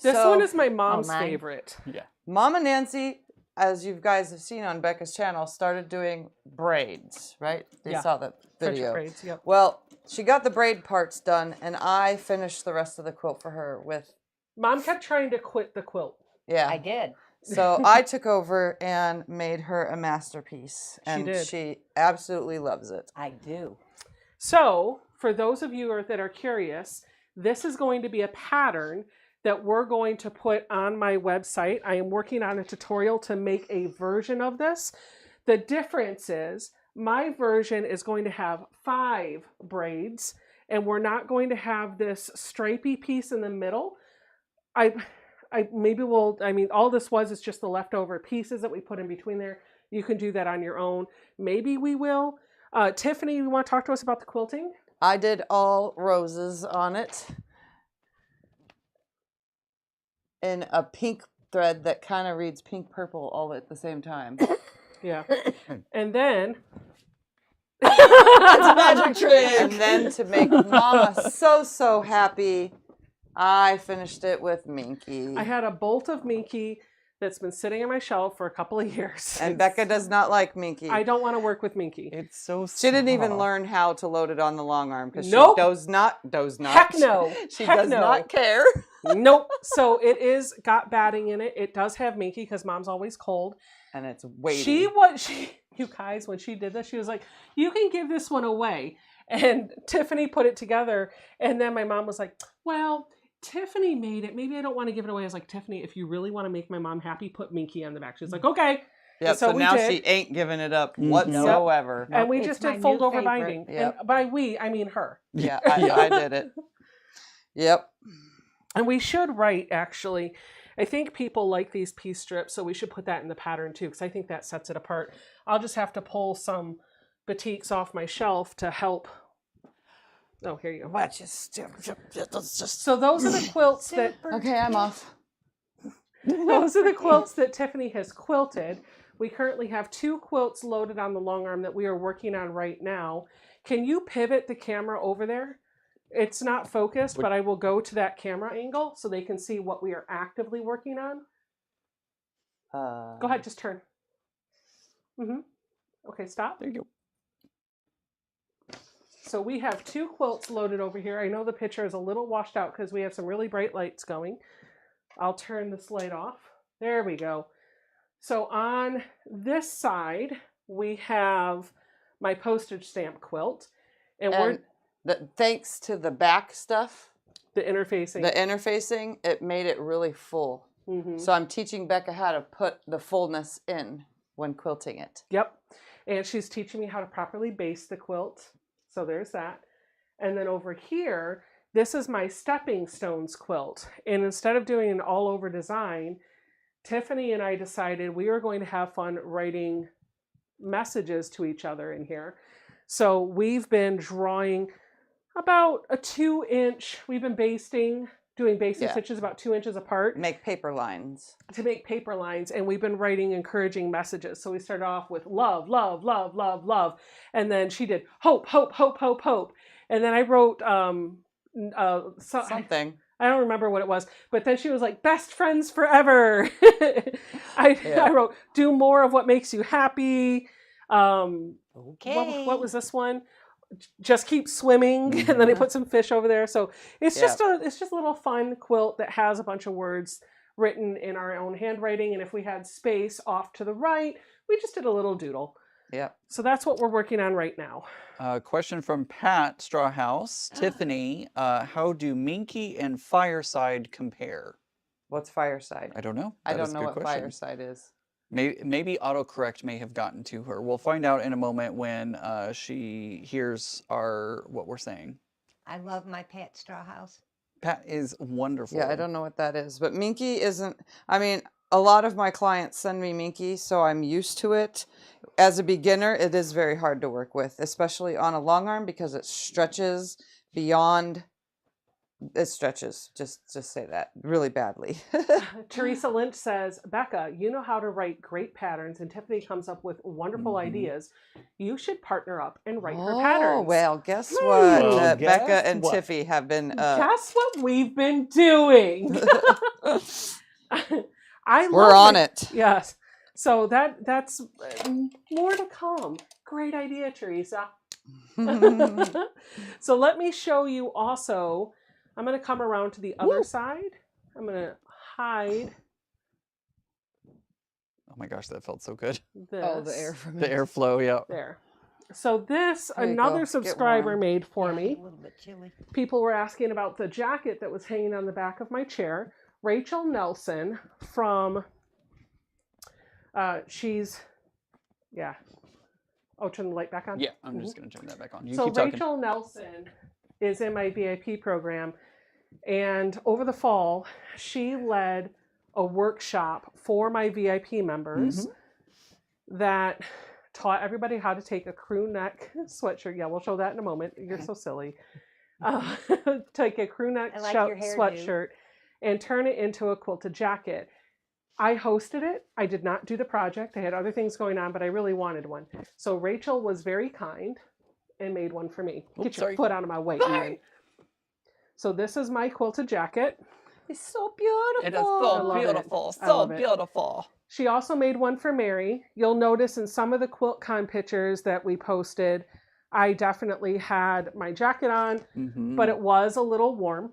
This So- one is my mom's mine. favorite. Yeah. Mama Nancy, as you guys have seen on Becca's channel, started doing braids, right? They Yeah. saw the Friendship video. braids, yep. Well, she got the braid parts done, and I finished the rest of the quilt for her with, Mom kept trying to quit the quilt. yeah. I did. So I took over and made her a masterpiece, and did. she absolutely loves it. I do. So, for those of you that are curious, this is going to be a pattern that we're going to put on my website. I am working on a tutorial to make a version of this. The difference is my version is going to have 5 braids, and we're not going to have this stripy piece in the middle. All this was is just the leftover pieces that we put in between there. You can do that on your own. Maybe we will. Tiffany, you want to talk to us about the quilting? I did all roses on it in a pink thread that kind of reads pink purple all at the same time. Yeah. And then It's a magic trick. And then to make Mama so happy, I finished it with Minky. I had a bolt of Minky that's been sitting on my shelf for a couple of years. And Becca does not like Minky. I don't want to work with Minky. It's so She didn't even soft. learn how to load it on the long arm because Nope. she does not. Heck no. She Heck does no. not care. Nope. So it is got batting in it. It does have Minky because Mom's always cold. And it's waiting. You guys, when she did this, she was like, you can give this one away. And Tiffany put it together. And then my mom was like, well, Tiffany made it. Maybe I don't want to give it away. I was like, Tiffany, if you really want to make my mom happy, put Minky on the back. She's like, okay. Yep, so so we now did. she ain't giving it up Mhm. whatsoever. And we It's just my did new fold over favorite. binding. Yep. And by we, I mean her. Yeah, I did it. Yep. And we should write, actually. I think people like these piece strips, so we should put that in the pattern too, because I think that sets it apart. I'll just have to pull some batiks off my shelf to help Oh, here you go. Watch just. So those are the quilts that Okay, I'm off. those are the quilts that Tiffany has quilted. We currently have 2 quilts loaded on the long arm that we are working on right now. Can you pivot the camera over there? It's not focused, but I will go to that camera angle so they can see what we are actively working on. Go ahead, just turn. Okay, stop. There you go. So we have 2 quilts loaded over here. I know the picture is a little washed out because we have some really bright lights going. I'll turn this light off. There we go. So on this side, we have my postage stamp quilt. And thanks to the back stuff, the interfacing, it made it really full. So I'm teaching Becca how to put the fullness in when quilting it. Yep. And she's teaching me how to properly base the quilt. So there's that. And then over here, this is my stepping stones quilt. And instead of doing an all over design, Tiffany and I decided we were going to have fun writing messages to each other in here. So we've been drawing about a 2-inch, we've been doing basting stitches about 2 inches apart. Make paper lines. To make paper lines, and we've been writing encouraging messages. So we started off with love, love, love, love, love. And then she did hope, hope, hope, hope, hope. And then I wrote something. I don't remember what it was, but then she was like, best friends forever. I wrote, do more of what makes you happy. Okay. What was this one? Just keep swimming. And then I put some fish over there. So it's just a little fun quilt that has a bunch of words written in our own handwriting. And if we had space off to the right, we just did a little doodle. Yeah. So that's what we're working on right now. Question from Pat Strawhouse. Tiffany, how do Minky and Fireside compare? What's Fireside? I don't know. I don't know what Fireside is. Maybe autocorrect may have gotten to her. We'll find out in a moment when she hears what we're saying. I love my Pat Strawhouse. Pat is wonderful. Yeah, I don't know what that is. But Minky isn't, I mean, a lot of my clients send me Minky, so I'm used to it. As a beginner, it is very hard to work with, especially on a long arm because it stretches beyond. It stretches, just say that, really badly. Teresa Lynch says, Becca, you know how to write great patterns, and Tiffany comes up with wonderful ideas. You should partner up and write her patterns. Oh, well, guess what? Becca and Tiffy have been... Guess what we've been doing? We're on it. Yes. So that's more to come. Great idea, Teresa. So let me show you also... I'm going to come around to the other side. I'm going to hide. Oh my gosh, that felt so good. This. Oh, the air from The airflow, yeah. There. So this, There you another go. subscriber made for me. A little bit chilly. People were asking about the jacket that was hanging on the back of my chair. Rachel Nelson from, she's, Oh, turn the light back on? Yeah, I'm just going to turn that back on. You so keep talking. Rachel Nelson is in my VIP program. And over the fall, she led a workshop for my VIP members that taught everybody how to take a crew neck sweatshirt. Yeah, we'll show that in a moment. You're so silly. Take a crew neck sweatshirt and turn it into a quilted jacket. I hosted it. I did not do the project. I had other things going on, but I really wanted one. So Rachel was very kind and made one for me. Get your foot out of my way, Ian. So this is my quilted jacket. It's so beautiful. It is so beautiful. So beautiful. She also made one for Mary. You'll notice in some of the Quiltcon pictures that we posted, I definitely had my jacket on, but it was a little warm.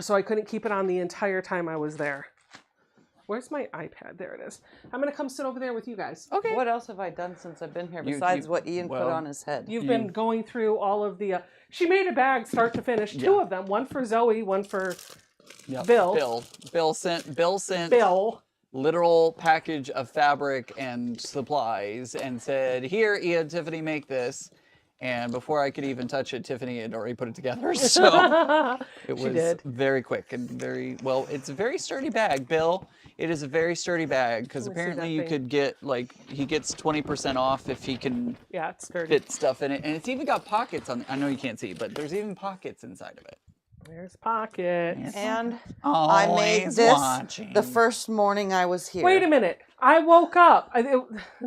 So I couldn't keep it on the entire time I was there. Where's my iPad? There it is. I'm going to come sit over there with you guys. Okay. What else have I done since I've been here besides what Ian put on his head? You've been going through all of the... she made a bag start to finish. Two of them. One for Zoe, one for Bill. Bill sent literal package of fabric and supplies and said, here, Ian, Tiffany, make this. And before I could even touch it, Tiffany had already put it together. So it She was did. very quick and very, well, it's a very sturdy bag, Bill. It is a very sturdy bag because Let me see that apparently you thing. could get, like, he gets 20% off if he can Yeah, it's sturdy. fit stuff in it. And it's even got pockets on, I know you can't see, but there's even pockets inside of it. There's pockets. And I made Always this watching. the first morning I was here. Wait a minute. I woke up.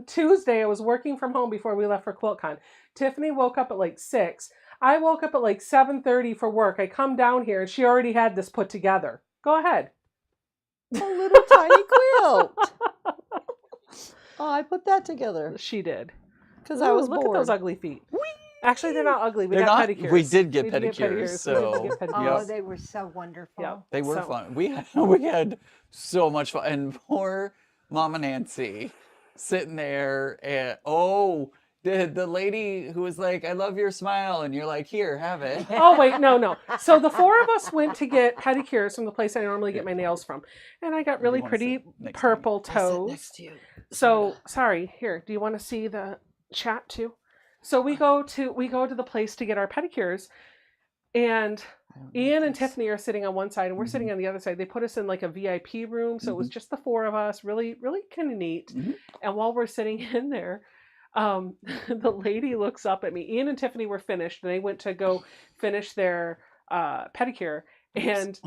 Tuesday, I was working from home before we left for Quiltcon. Tiffany woke up at like 6. I woke up at like 7:30 for work. I come down here and she already had this put together. Go ahead. A little tiny quilt. Oh, I put that together She did. because I was Look bored. at those ugly feet. Actually, they're not ugly. They're got not- pedicures. we did get We did pedicures, so- We did get Oh, pedicures. they were so wonderful. Yeah. They were So- fun. We had so much fun. And poor Mama Nancy sitting there and the lady who was like, I love your smile, and you're like, here, have it. Oh, wait, no. So the 4 of us went to get pedicures from the place I normally get my nails from. And I got really wanna pretty sit next to me? purple I sit toes. next to you. So, sorry, here, do you want to see the chat too? So we go to the place to get our pedicures, and Ian and Tiffany are sitting on one side and we're sitting on the other side. They put us in like a VIP room, so it was just the 4 of us, really kind of neat. Mhm. And while we're sitting in there, the lady looks up at me. Ian and Tiffany were finished, and they went to go finish their pedicure. And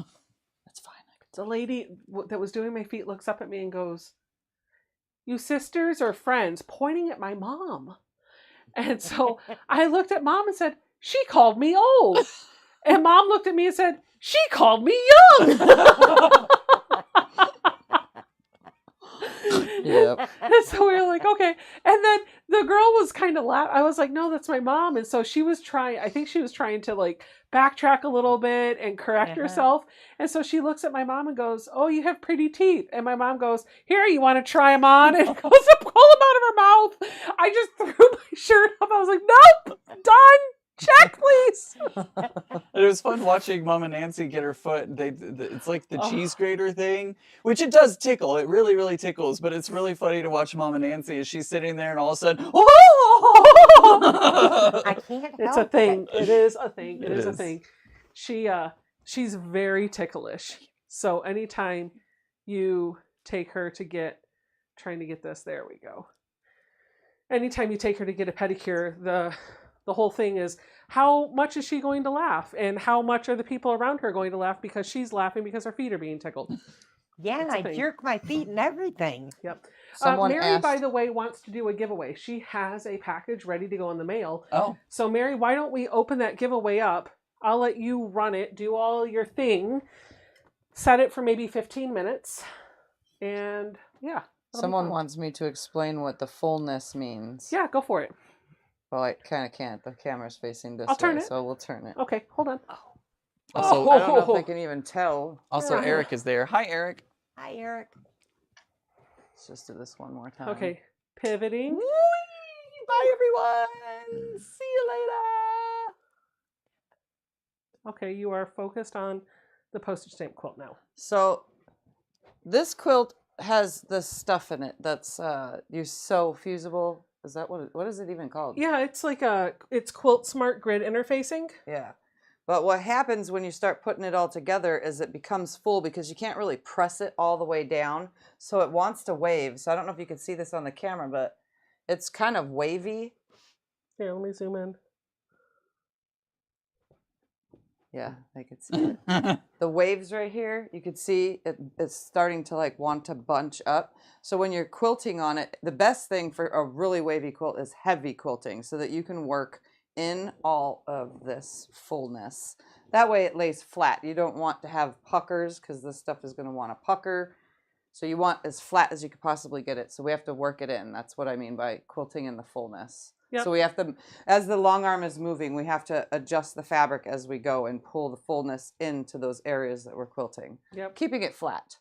That's fine. the lady that was doing my feet looks up at me and goes, "You sisters or friends?" Pointing at my mom. And so I looked at Mom and said, "She called me old." And Mom looked at me and said, "She called me young." Yep. And so we were like, okay. And then the girl was kind of I was like, "No, that's my mom." And so she was I think she was trying to like backtrack a little bit and correct herself. And so she looks at my mom and goes, "Oh, you have pretty teeth." And my mom goes, "Here, you want to try them on?" And goes to pull them out of her mouth. I just threw my shirt up. I was like, "Nope, done. Check, please." It was fun watching Mama Nancy get her foot. It's like the cheese grater thing, which it does tickle. It really, really tickles. But it's really funny to watch Mama Nancy as she's sitting there and all of a sudden, oh! I can't help It's a thing. it. It is a thing. It is a is. thing. She's very ticklish. So anytime you take her to trying to get this, there we go. Anytime you take her to get a pedicure, the whole thing is, how much is she going to laugh? And how much are the people around her going to laugh because she's laughing because her feet are being tickled? Yeah, It's a I thing. jerk my feet and everything. Yep. Someone Mary, by asked- the way, wants to do a giveaway. She has a package ready to go in the mail. Oh, So, Mary, why don't we open that giveaway up? I'll let you run it, do all your thing, set it for maybe 15 minutes, and yeah. that'll be Someone fun. wants me to explain what the fullness means. Yeah, go for it. Well, I kind of can't. The camera's facing this I'll turn way, it. so we'll turn it. Okay, hold on. also, I don't know if they can even tell. also Eric is there. Hi, Eric. Hi, Eric. Let's just do this one more time. Okay, pivoting. Bye, everyone. See you later. Okay, you are focused on the postage stamp quilt now. So this quilt has this stuff in it that's you sew fusible. Is that what is it even called? Yeah, it's like it's Quilt Smart Grid interfacing. Yeah. But what happens when you start putting it all together is it becomes full because you can't really press it all the way down. So it wants to wave. So I don't know if you can see this on the camera, but it's kind of wavy. Here, let me zoom in. Yeah, I could see it. The waves right here, you could see it's starting to like want to bunch up. So when you're quilting on it, the best thing for a really wavy quilt is heavy quilting so that you can work in all of this fullness. That way it lays flat. You don't want to have puckers because this stuff is going to want to pucker. So you want as flat as you could possibly get it. So we have to work it in. That's what I mean by quilting in the fullness. Yep. So we have to, as the long arm is moving, we have to adjust the fabric as we go and pull the fullness into those areas that we're quilting. Yep. Keeping it flat.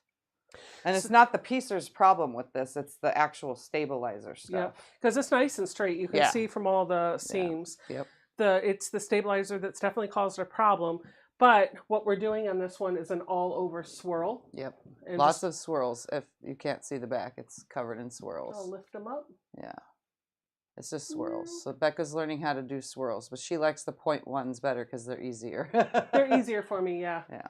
And it's not the piecer's problem with this, it's the actual stabilizer stuff. Yeah, because it's nice and straight. You can Yeah. see from all the seams. Yep. It's the stabilizer that's definitely caused a problem. But what we're doing on this one is an all-over swirl. Yep. And Lots just- of swirls. If you can't see the back, it's covered in swirls. I'll lift them up. Yeah. It's just swirls. So Becca's learning how to do swirls, but she likes the point ones better because they're easier. They're easier for me, yeah. Yeah.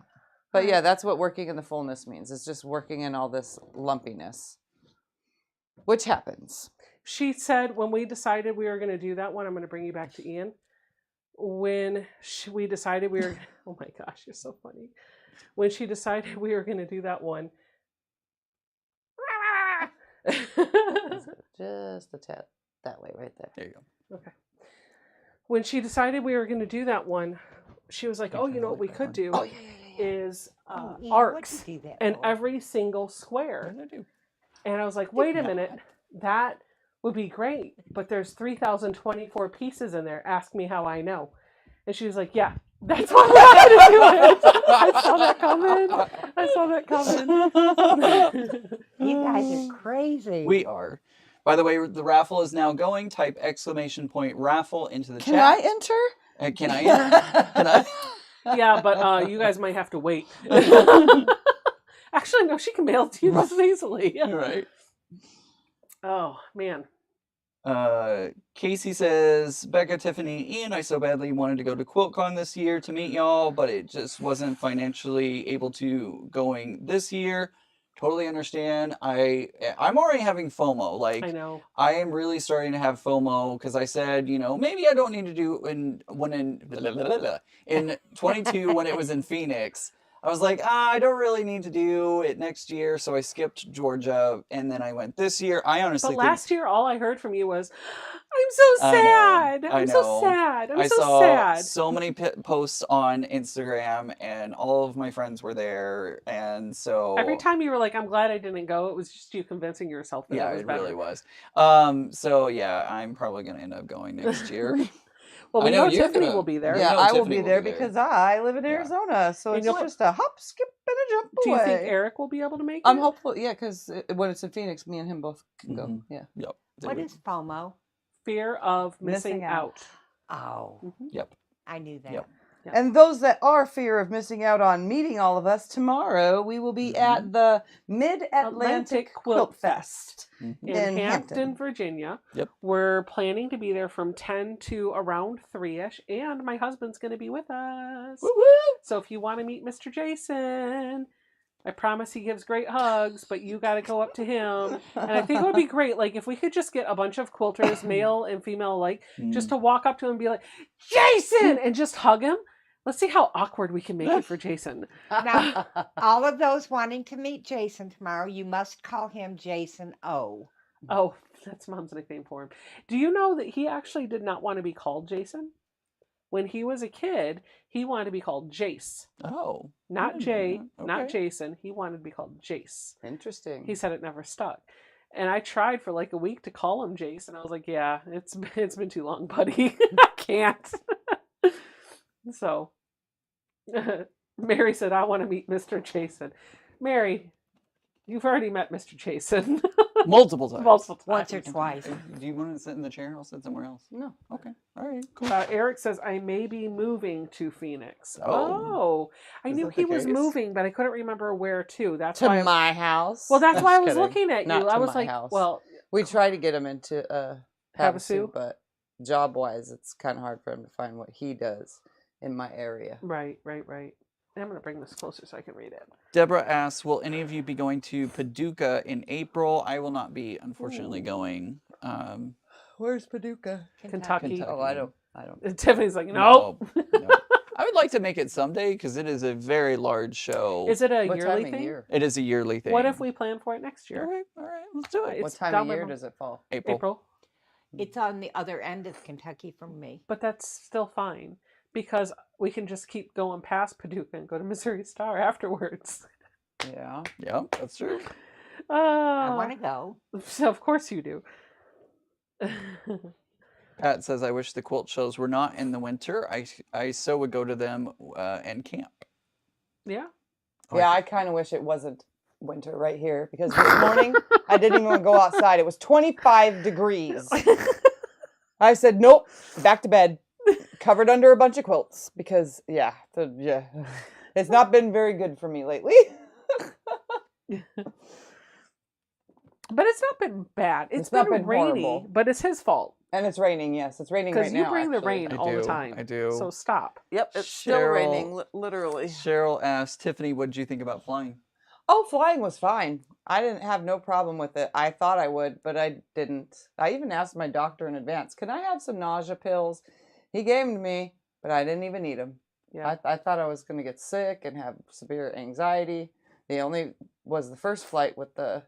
But yeah, that's what working in the fullness means. It's just working in all this lumpiness, which happens. She said when we decided we were going to do that one, I'm going to bring you back to Ian. When we decided we were, oh my gosh, you're so funny. When she decided we were going to do that one, Just a tad that way, right there. There you go. okay. When she decided we were going to do that one, she was like, "Oh, you know what we could do is Ian, arcs what'd you do that and for? every single square." What did I do? And I was like, "Wait a minute, that would be great, but there's 3,024 pieces in there. Ask me how I know." And she was like, "Yeah, that's why we're not going to do it." I saw that coming. I saw that coming. You guys are crazy. We are. By the way, the raffle is now going. Type !raffle into the Can chat. I enter? Can I enter? Can I? Yeah, but you guys might have to wait. Actually, no, she can mail it to you just as easily. Right. Oh, man. Casey says, Becca, Tiffany, Ian, I so badly wanted to go to Quiltcon this year to meet y'all, but it just wasn't financially able to going this year. Totally understand. I'm already having FOMO. Like, I know. I am really starting to have FOMO because I said, you know, maybe I don't need to do in 22 when it was in Phoenix. I was like, I don't really need to do it next year, so I skipped Georgia, and then I went this year. I honestly But think last year, all I heard from you was, "I'm so sad. I I'm know. so sad. I'm I so saw sad." so many posts on Instagram, and all of my friends were there, and so Every time you were like, "I'm glad I didn't go," it was just you convincing yourself that yeah, it was it better. really was. So yeah, I'm probably gonna end up going next year. Well, we I know know you're Tiffany gonna- will be there. Yeah, know I will Tiffany be will there be there. because I live in Yeah. Arizona, so And it's you'll- just a hop, skip, and a jump Do you away. think Eric will be able to make it? I'm hopeful, yeah, because when it's in Phoenix, me and him both can go. Mhm. Yeah. Yep. What is FOMO? Fear of missing Missing out. out. Oh, Yep. I knew that. Yep. Yeah. And those that are fear of missing out on meeting all of us tomorrow, we will be at the Mid-Atlantic Quilt Fest In in Hampton, Hampton. Virginia. Yep. We're planning to be there from 10 to around 3-ish, and my husband's going to be with us. Woo-woo! So if you want to meet Mr. Jason, I promise he gives great hugs, but you got to go up to him. And I think it would be great, like, if we could just get a bunch of quilters, male and female alike, just to walk up to him and be like, "Jason!" and just hug him. Let's see how awkward we can make it for Jason. Now, all of those wanting to meet Jason tomorrow, you must call him Jason O. Oh, that's Mom's nickname for him. Do you know that he actually did not want to be called Jason? When he was a kid, he wanted to be called Jace. Oh. Not I Jay, didn't know that. not Okay. Jason. He wanted to be called Jace. Interesting. He said it never stuck. And I tried for like a week to call him Jace, and I was like, "Yeah, it's been too long, buddy. I can't." So, Mary said, "I want to meet Mr. Jason." Mary, you've already met Mr. Jason Multiple times. multiple times. Once or twice. Do you want to sit in the chair? I'll sit somewhere else. No. Okay. All right. Cool. Eric says, "I may be moving to Phoenix." Oh. Oh, I Is knew that he the was case? moving, but I couldn't remember where to. That's To why. my house. Well, that's why I Just was kidding. looking at you. Not I to was my like, house. "Well, We tried to get him into Havasu? Havasu, but job-wise, it's kind of hard for him to find what he does in my area. right. I'm gonna bring this closer so I can read it." Deborah asks, will any of you be going to Paducah in April? I will not be, unfortunately, going. Where's Paducah? Kentucky. Oh, I don't. And Tiffany's like, "No." No. I would like to make it someday because it is a very large show. Is it a What yearly time thing? of year? It is a yearly thing. What if we plan for it next All year? right, let's do it. What It's time down of by year Mo- does it fall? April. It's on the other end of Kentucky from me. But that's still fine because we can just keep going past Paducah and go to Missouri Star afterwards. Yeah. Yeah, that's true. I want to go. So of course you do. Pat says, I wish the quilt shows were not in the winter. I so would go to them and camp. Yeah. Yeah, I kind of wish it wasn't winter right here because this morning I didn't even want to go outside. It was 25 degrees. I said, nope, back to bed, covered under a bunch of quilts because, yeah, it's not been very good for me lately. But it's not been bad. It's not been been rainy, horrible. but it's his fault. And it's raining. Yes, it's raining right Because now. you bring the actually. rain I all the do, time. I do. So stop. Yep, it's still Cheryl- raining, literally. Cheryl asked, Tiffany, what did you think about flying? Oh, flying was fine. I didn't have no problem with it. I thought I would, but I didn't. I even asked my doctor in advance, can I have some nausea pills? He gave them to me, but I didn't even need them. Yeah. I thought I was going to get sick and have severe anxiety. The only was the first flight with the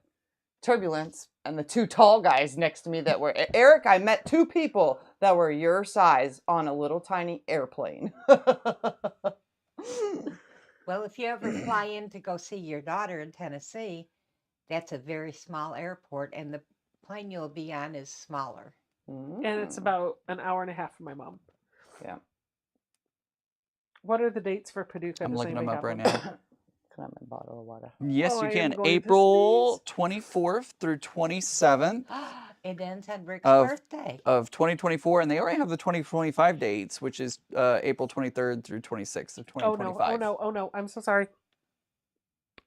turbulence and the two tall guys next to me that were Eric. I met two people that were your size on a little tiny airplane. Well, if you ever fly in to go see your daughter in Tennessee, that's a very small airport, and the plane you'll be on is smaller. And it's Mm. about an hour and a half from my mom. Yeah. What are the dates for Paducah? I'm Does looking them anybody up right have them? now. Can I have my bottle of water? Yes, Oh, you I can. am going to April 24th through 27th It ends on Rick's Of- birthday. of 2024, and they already have the 2025 dates, which is April 23rd through 26th of Oh no! 2025. Oh no! Oh no! I'm so sorry.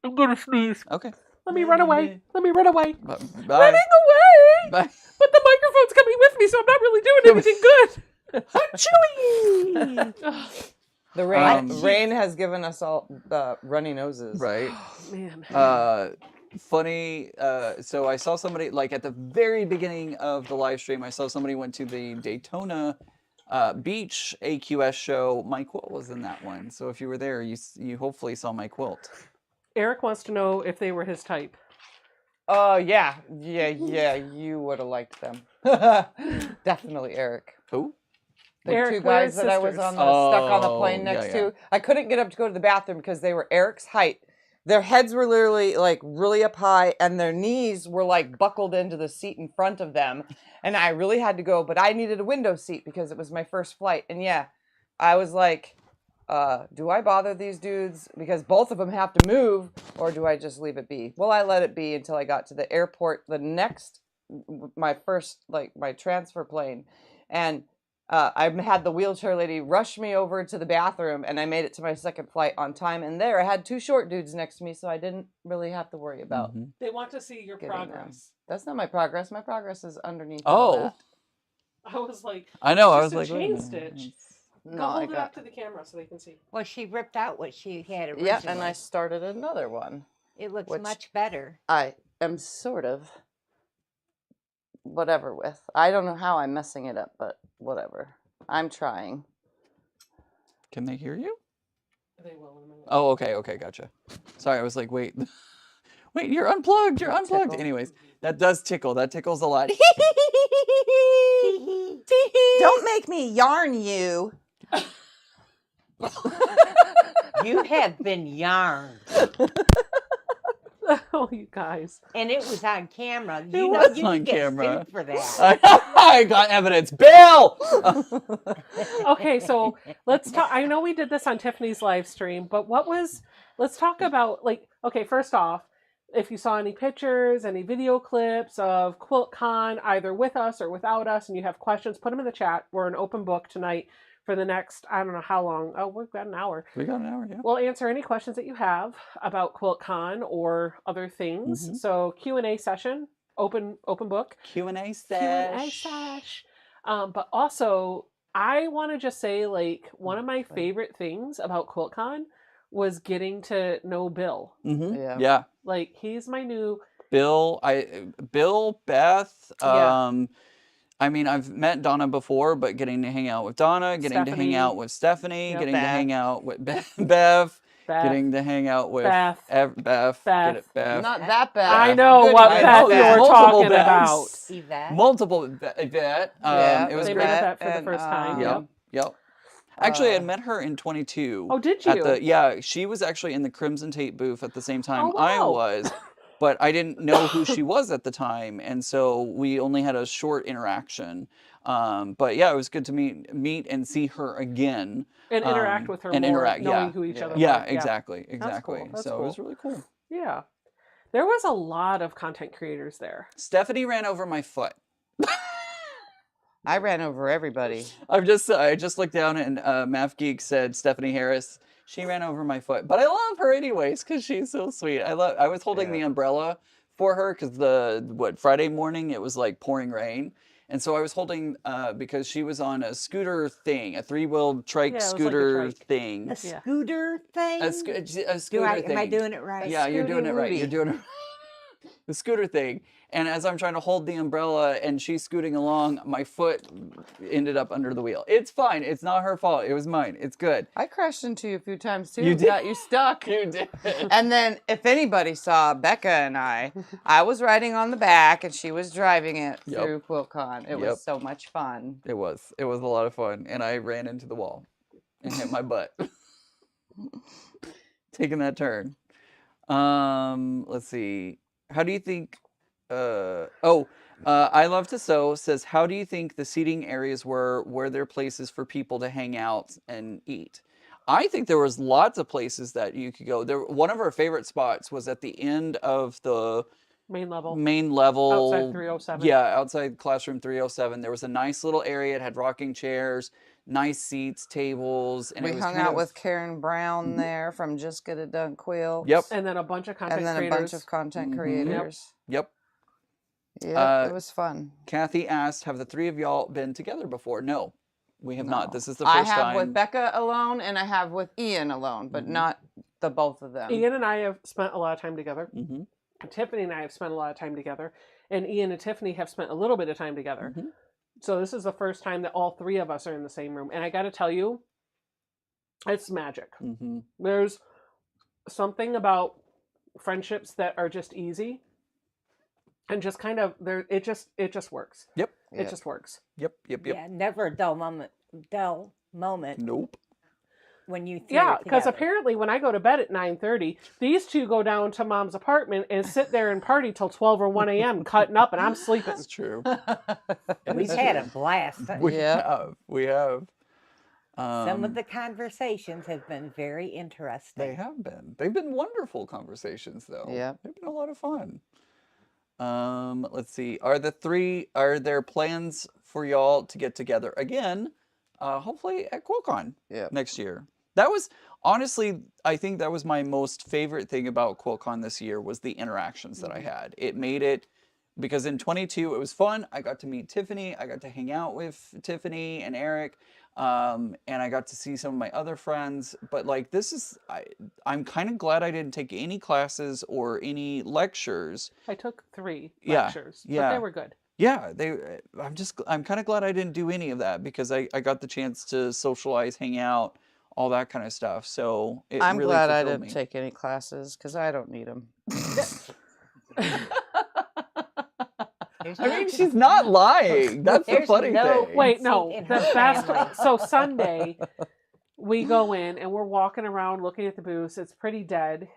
I'm gonna sneeze. Okay. Let me run away. Let me run away. Bye. Running away. Bye. But the microphone's coming with me, so I'm not really doing anything good. Chewy. The rain, Um, rain has given us all runny noses. Right. Man. Funny. So I saw somebody, like at the very beginning of the live stream, I saw somebody went to the Daytona Beach AQS show. My quilt was in that one. So if you were there, you hopefully saw my quilt. Eric wants to know if they were his type. Yeah, you would have liked them. Definitely, Eric. Who? The Eric, two we're guys his that I was sisters. on stuck on the Oh, plane yeah, next yeah. to. I couldn't get up to go to the bathroom because they were Eric's height. Their heads were literally like really up high, and their knees were like buckled into the seat in front of them. And I really had to go, but I needed a window seat because it was my first flight. And yeah, I was like, do I bother these dudes because both of them have to move, or do I just leave it be? Well, I let it be until I got to the airport, my first, like my transfer plane. And I had the wheelchair lady rush me over to the bathroom, and I made it to my second flight on time. And there I had two short dudes next to me, so I didn't really have to worry about Mhm. They want to see your getting them. progress. That's not my progress. My progress is underneath all Oh, that. I was like, I know. I just was a like, wait a chain minute. stitch. No, Go I hold it got... up to the camera so they can see. Well, she ripped out what she had originally. Yeah, and I started another one. It looks which- much better. I am sort of whatever with. I don't know how I'm messing it up, but whatever. I'm trying. Can they hear you? They will in a minute. Oh, okay, gotcha. Sorry, I was like, wait, wait, you're unplugged. You're unplugged. Tickle. Anyways, that does tickle. That tickles a lot. Don't make me yarn you. You have been yarned. Oh, you guys. And it was on camera. It You know, was you on could get camera. sued for that. I got evidence. Bill! Okay, so let's talk. I know we did this on Tiffany's live stream, but let's talk about, like, okay, first off, if you saw any pictures, any video clips of Quiltcon, either with us or without us, and you have questions, put them in the chat. We're an open book tonight for the next, I don't know how long. Oh, we've got an hour. We got an hour, yeah. We'll answer any questions that you have about Quiltcon or other things. Mhm. So Q&A session, open book. Q&A Q&A sesh. sesh. But also, I want to just say, like, one of my favorite things about Quiltcon was getting to know Bill. Mm-hmm. Yeah. Yeah. Like, he's my new... Bill, Beth, Yeah. I mean, I've met Donna before, but getting to hang out with Donna, getting to hang Stephanie. out with Stephanie, Yep. getting to Beth. hang out with Bev, Beth. getting to hang out with Beth. Beth. Get it, Beth. Not that bad. I know Good what Beth. Beth Beth. you're Multiple talking Beths. about. Yvette. Multiple Yvette. Yeah, It was They great. met Beth for the and, first time. Yep. Yep. Actually, I Uh, met her in 22. Oh, did you? Yeah, she was actually in the Crimson Tape booth at the same time Oh, I wow. was, but I didn't know who she was at the time, and so we only had a short interaction. But yeah, it was good to meet and see her again. And interact with her and more, interact, knowing yeah. who each other Yeah, were. exactly. cool. That's So it was cool. really cool. Yeah. There was a lot of content creators there. Stephanie ran over my foot. I ran over everybody. I just looked down and Math Geek said Stephanie Harris. She ran over my foot, but I love her anyways because she's so sweet. I was holding the umbrella for her because Friday morning it was like pouring rain, And so I was holding, because she was on a scooter thing, a 3-wheel trike Yeah, it was like a scooter trike. thing. A Yeah. scooter thing? A scooter thing. Am I doing it right? Yeah, you're doing it right. You're Scooty-wooty. doing it the scooter thing. And as I'm trying to hold the umbrella and she's scooting along, my foot ended up under the wheel. It's fine. It's not her fault. It was mine. It's good. I crashed into you a few times too. You did? Got you stuck. You did. And then if anybody saw Becca and I was riding on the back and she was driving it Yep. through Quiltcon. It Yep. was so much fun. It was. It was a lot of fun. And I ran into the wall and hit my butt. Taking that turn. Let's see. How do you think I Love to Sew says, how do you think the seating areas were there places for people to hang out and eat? I think there was lots of places that you could go. One of our favorite spots was at the end of the Main level. outside 307. Yeah, outside classroom 307. There was a nice little area. It had rocking chairs, nice seats, tables, and We it was hung kind out of- with Karen Brown there from Just Get It Done Quilt. Yep. And then a bunch of content And then creators. a bunch of content Mhm. creators. Yep. Yeah, it was fun. Kathy asked, have the three of y'all been together before? No, we have not. No. This is the first I have time. with Becca alone and I have with Ian alone, but Mhm. not the both of them. Ian and I have spent a lot of time together. Mhm. Tiffany and I have spent a lot of time together. And Ian and Tiffany have spent a little bit of time together. Mhm. So this is the first time that all three of us are in the same room. And I got to tell you, it's magic. Mhm. There's something about friendships that are just easy and just kind of there. It just works. Yep. It just works. Yep. Yep. Yep. Yeah, never a dull moment. Dull moment Nope. when you. Three Yeah, are because together. apparently when I go to bed at 9:30, these two go down to Mom's apartment and sit there and party till 12 or 1 a.m. cutting up, and I'm sleeping. That's true. We've had a blast. We Yep. have. We have. Some of the conversations have been very interesting. They have been. They've been wonderful conversations, though. Yep. They've been a lot of fun. Let's see. Are there plans for y'all to get together again? Hopefully at Quiltcon Yep. next year. That was honestly, I think that was my most favorite thing about Quiltcon this year was the interactions that I had. It made it, because in 22 it was fun. I got to meet Tiffany. I got to hang out with Tiffany and Eric. And I got to see some of my other friends. But like I'm kind of glad I didn't take any classes or any lectures. I took 3 Yeah, lectures, but yeah. they were good. Yeah, I'm kind of glad I didn't do any of that because I got the chance to socialize, hang out, all that kind of stuff. So I'm really glad I fulfilled didn't me. take any classes because I don't need them. I mean, she's not lying. That's the There's funny no thing. Wait, no, in the her best. family. So Sunday, we go in and we're walking around looking at the booths. It's pretty dead.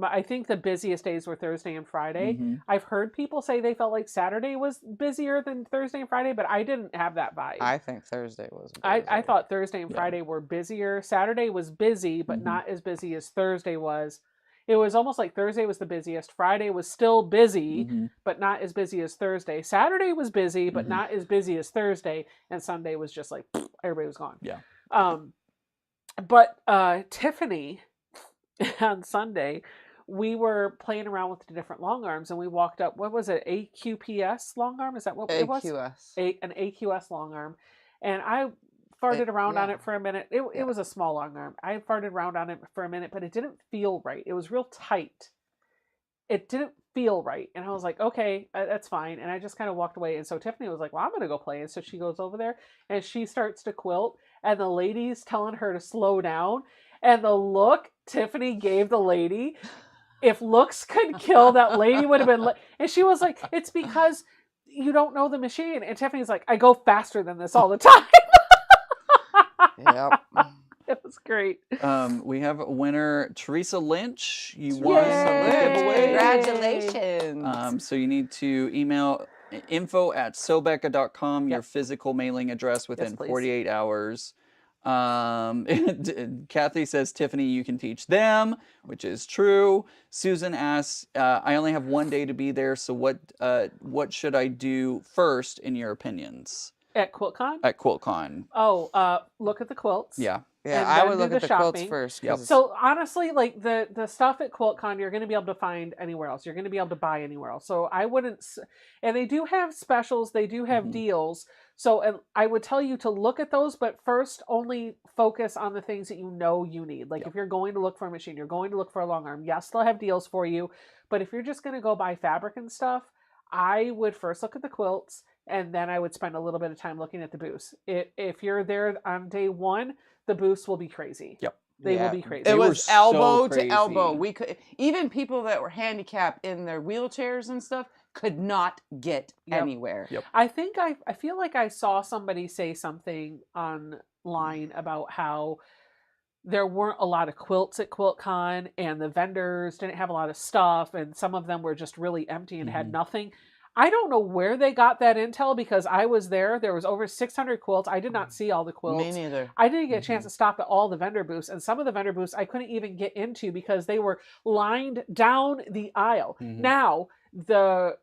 I think the busiest days were Thursday and Friday. Mhm. I've heard people say they felt like Saturday was busier than Thursday and Friday, but I didn't have that vibe. I think Thursday was. I busier. thought Thursday and Yeah. Friday were busier. Saturday was busy, but Mhm. not as busy as Thursday was. It was almost like Thursday was the busiest. Friday was still busy, Mhm. but not as busy as Thursday. Saturday was busy, but Mhm. not as busy as Thursday. And Sunday was just like everybody was gone. Yeah. But Tiffany on Sunday, we were playing around with the different long arms, and we walked up. What was it? AQPS long arm? Is that what it was? AQS. An AQS long arm, and I farted around on yeah. it for a minute. It Yeah. was a small long arm. I farted around on it for a minute, but it didn't feel right. It was real tight. It didn't feel right, and I was like, okay, that's fine. And I just kind of walked away. And so Tiffany was like, well, I'm gonna go play. And so she goes over there and she starts to quilt, and the lady's telling her to slow down. And the look Tiffany gave the lady, if looks could kill, that lady would have been. And she was like, it's because you don't know the machine. And Tiffany's like, I go faster than this all the time. Yep. It was great. We have a winner, Teresa Lynch. You Yay! won some giveaway. Congratulations. So you need to email info@sobecca.com, your physical mailing address within please. 48 hours. Kathy says, Tiffany, you can teach them, which is true. Susan asks, I only have one day to be there, so what should I do first in your opinions At Quiltcon? at Quiltcon? Oh, look at the quilts. Yeah. Yeah, and I then would do look the at the quilts shopping. first. Yep. 'cause So honestly, like the stuff at Quiltcon, you're going to be able to find anywhere else. You're going to be able to buy anywhere else. So I wouldn't, and they do have specials. They do have deals. So and I would tell you to look at those, but first only focus on the things that you know you need. Like if you're going to look for a machine, you're going to look for a long arm. Yes, they'll have deals for you. But if you're just going to go buy fabric and stuff, I would first look at the quilts, and then I would spend a little bit of time looking at the booths. If you're there on day one, the booths will be crazy. Yep. They will Yeah. be crazy. It were was so elbow crazy. to elbow. We could even people that were handicapped in their wheelchairs and stuff could not get Yep. anywhere. Yep. I think I feel like I saw somebody say something online about how there weren't a lot of quilts at QuiltCon and the vendors didn't have a lot of stuff and some of them were just really empty and had nothing. I don't know where they got that intel because I was there. There was over 600 quilts. I did not see all the quilts. Me neither. I didn't get a chance to stop at all the vendor booths, and some of the vendor booths I couldn't even get into because they were lined down the aisle. Now, the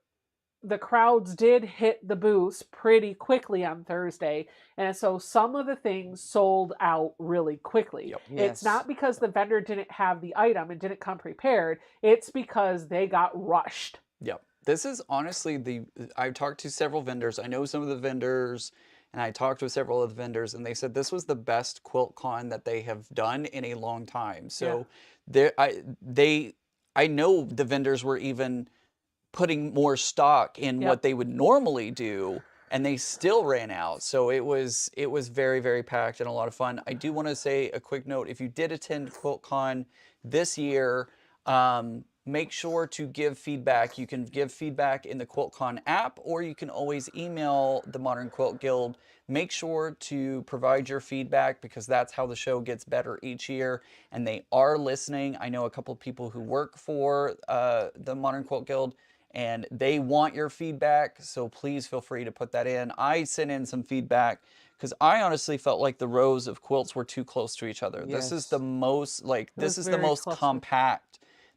crowds did hit the booths pretty quickly on Thursday, and so some of the things sold out really quickly. Yep. It's not because the vendor didn't have the item and didn't come prepared. It's because they got rushed. Yep. This is honestly I've talked to several vendors. I know some of the vendors, and I talked with several of the vendors, and they said this was the best QuiltCon that they have done in a long time. So I know the vendors were even putting more stock in what they would normally do, and they still ran out. So it was very, very packed and a lot of fun. I do want to say a quick note: if you did attend QuiltCon this year, make sure to give feedback. You can give feedback in the QuiltCon app, or you can always email the Modern Quilt Guild. Make sure to provide your feedback because that's how the show gets better each year, and they are listening. I know a couple of people who work for the Modern Quilt Guild, and they want your feedback, so please feel free to put that in. I sent in some feedback because I honestly felt like the rows of quilts were too close to each other. This is the most compact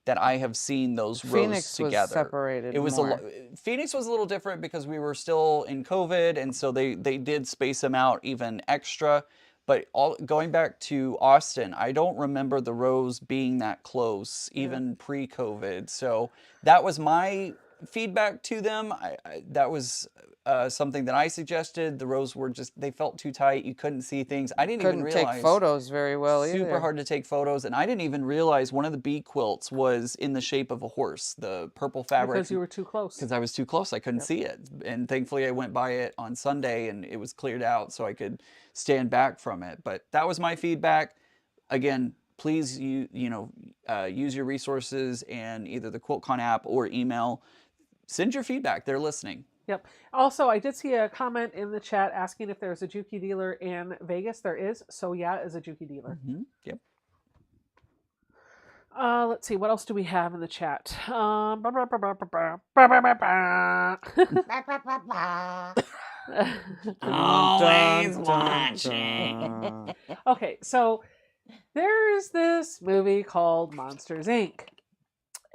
that I have seen those rows Phoenix together. was separated. It was more. Phoenix was a little different because we were still in COVID, and so they did space them out even extra. But going back to Austin, I don't remember the rows being that close, even pre-COVID. So that was my feedback to them. That was something that I suggested. The rows were they felt too tight. You couldn't see things. I didn't even realize. Take photos very well either. Super hard to take photos. And I didn't even realize one of the bee quilts was in the shape of a horse, the purple fabric. Because you were too close. Because I was too close. I couldn't see it. And thankfully I went by it on Sunday and it was cleared out so I could stand back from it. But that was my feedback. Again, please use your resources and either the QuiltCon app or email. Send your feedback. They're listening. Yep. Also, I did see a comment in the chat asking if there's a Juki dealer in Vegas. There is. So yeah, is a Juki dealer. Yep. Let's see. What else do we have in the chat? Always watching. Okay, so there's this movie called Monsters, Inc.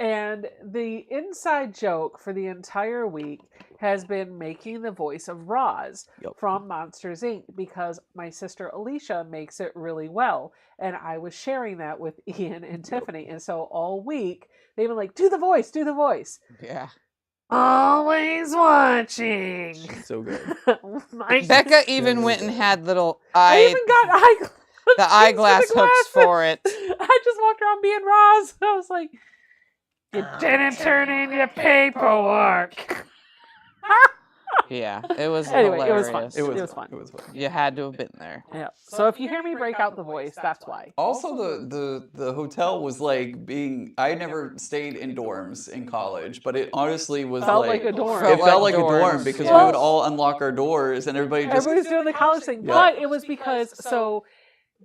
And the inside joke for the entire week has been making the voice of Roz from Monsters, Inc. because my sister Alicia makes it really well. And I was sharing that with Ian and Tiffany. And so all week, they've been like, do the voice, do the voice. Yeah. Always watching. So good. Becca even went and had little I even got the eyeglass hooks for it. I just walked around being Roz. I was like, you didn't turn in your paperwork. Yeah, it was Anyway, hilarious. it was fun. It was fun. It was fun. You had to have been there. Yeah. So if you hear me break out the voice, that's why. Also, the hotel was like being. I never stayed in dorms in college, but it honestly was Felt like a dorm. It felt like a dorms, dorm because yeah. we would all unlock our doors and everybody's doing the college thing. Yeah. But it was because, so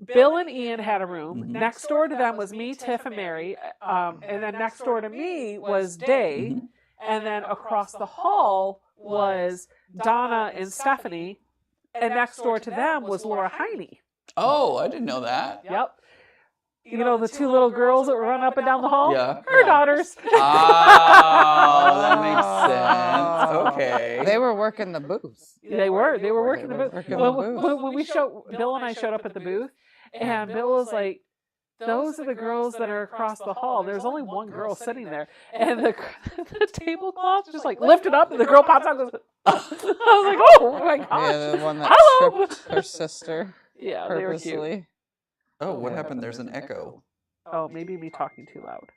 Bill and Ian had a room. Next door to them was me, Tiff, and Mary. And then next door to me was Day. And then across the hall was Donna and Stephanie. And next door to them was Laura Heine. Oh, I didn't know that. Yep. You know the two little girls that run up and down the hall? Yeah. Her daughters. Oh, that makes sense. Okay. They were working the booth. They were working the booth. working the booth. When Bill and I showed up at the booth, And Bill was like, those are the girls that are across the hall. There's only one girl sitting there. And the tablecloth just like lifted up and the girl pops out and goes, I was like, oh my gosh. Yeah, the one that Hello. tripped her sister Yeah, they were cute. purposely. Oh, what happened? There's an echo. Oh, maybe me talking too loud.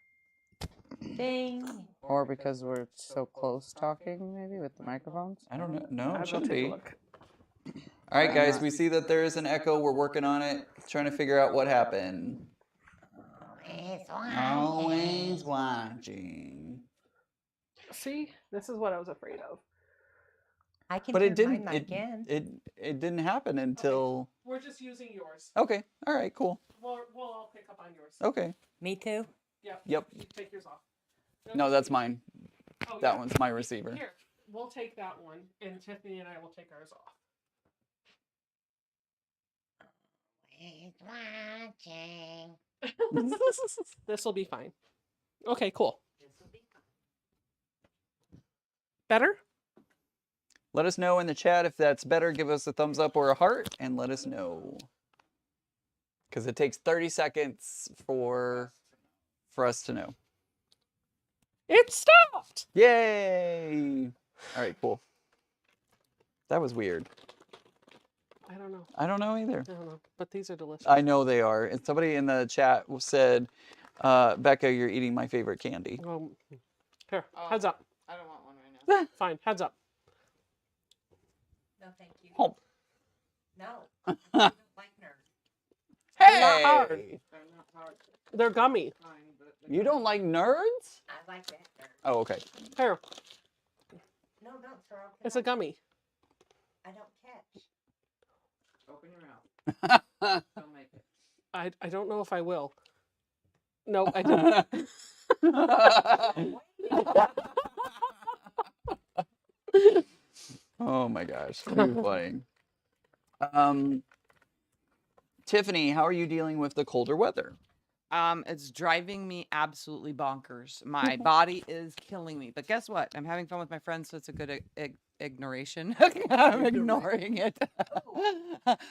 Ding. Or because we're so close talking, maybe, with the microphones. I don't know. No, I'll it shouldn't take a be. look. All right, guys, we see that there is an echo. We're working on it, trying to figure out what happened. Always watching. See, this is what I was afraid of. I can But it turn didn't. mine again. It didn't happen until. We're just using yours. Okay. All right. Cool. We'll all pick up on yours. Okay. Me too. Yep. Yep. You take yours off. No, that's mine. Oh, That yeah. one's my receiver. Here, we'll take that one, and Tiffany and I will take ours off. This will be fine. Okay, cool. Better? Let us know in the chat if that's better. Give us a thumbs up or a heart, and let us know. Because it takes 30 seconds for us to know. It stopped! Yay! All right, cool. That was weird. I don't know. I don't know either. I don't know. But these are delicious. I know they are. And somebody in the chat said, Becca, you're eating my favorite candy. Here, heads up. I don't want one right now. Fine, heads up. No, thank you. Oh. No. I don't like nerds. Hey! Not hard. They're not hard. They're gummy. Fine, but You don't like nerds? I like that nerd. Oh, okay. Here, No, don't throw. it's a gummy. I don't catch. open your mouth. Don't make it. I don't know if I will. No, I didn't. Oh my gosh. Too funny. Tiffany, how are you dealing with the colder weather? It's driving me absolutely bonkers. My body is killing me. But guess what? I'm having fun with my friends, so it's a good ignoration. I'm ignoring it.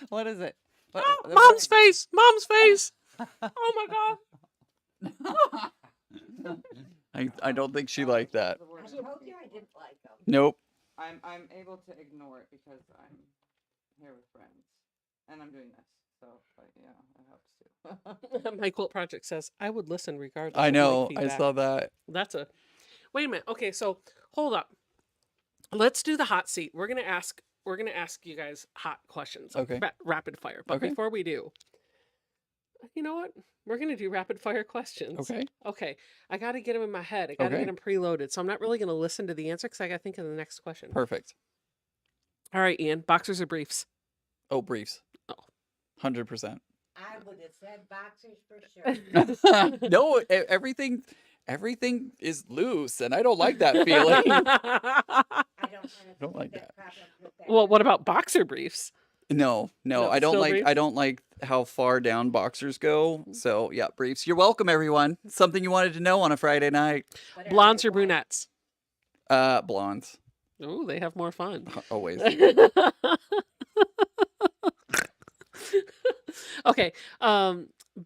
What is it? Oh, mom's face! Mom's face! Oh my god! I don't think she liked that. I told you I didn't like them. Nope. I'm able to ignore it because I'm here with friends, and I'm doing this. So, but yeah, it helps too. My quilt project says I would listen regardless. I of know. like I feedback. saw that. That's a. Wait a minute. Okay, so hold up. Let's do the hot seat. We're gonna ask you guys hot questions. Okay. Rapid fire. But Okay. before we do, you know what? We're gonna do rapid fire questions. Okay. Okay. I got to get them in my head. I got to Okay. get them preloaded. So I'm not really gonna listen to the answer because I got to think of the next question. Perfect. All right, Ian. Boxers or briefs? Oh, briefs. Oh. 100%. I would have said boxers for sure. No, everything is loose, and I don't like that feeling. I Don't like that. Well, what about boxer briefs? No, No, I don't still like. briefs? I don't like how far down boxers go. So yeah, briefs. You're welcome, everyone. Something you wanted to know on a Friday night. Blondes or brunettes? Blondes, Oh, they have more fun. always. Okay.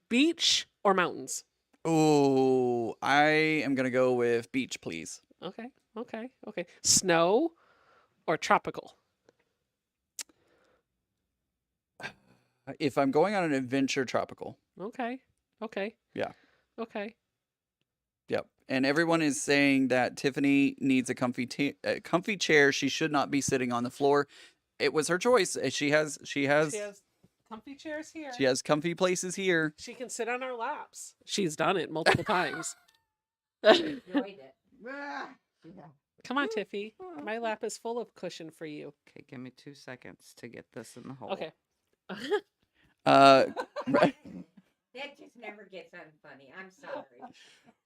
Beach or mountains? Ooh, I am gonna go with beach, please. Okay. Snow or tropical? If I'm going on an adventure, tropical. Okay. Yeah. Okay. Yep. And everyone is saying that Tiffany needs a comfy chair. She should not be sitting on the floor. It was her choice. She has comfy chairs here. She has comfy places here. She can sit on our laps. She's done it multiple times. Enjoyed it. Come on, Tiffy. My lap is full of cushion for you. Okay, give me 2 seconds to get this in the hole. Okay. Right. That just never gets unfunny. I'm sorry.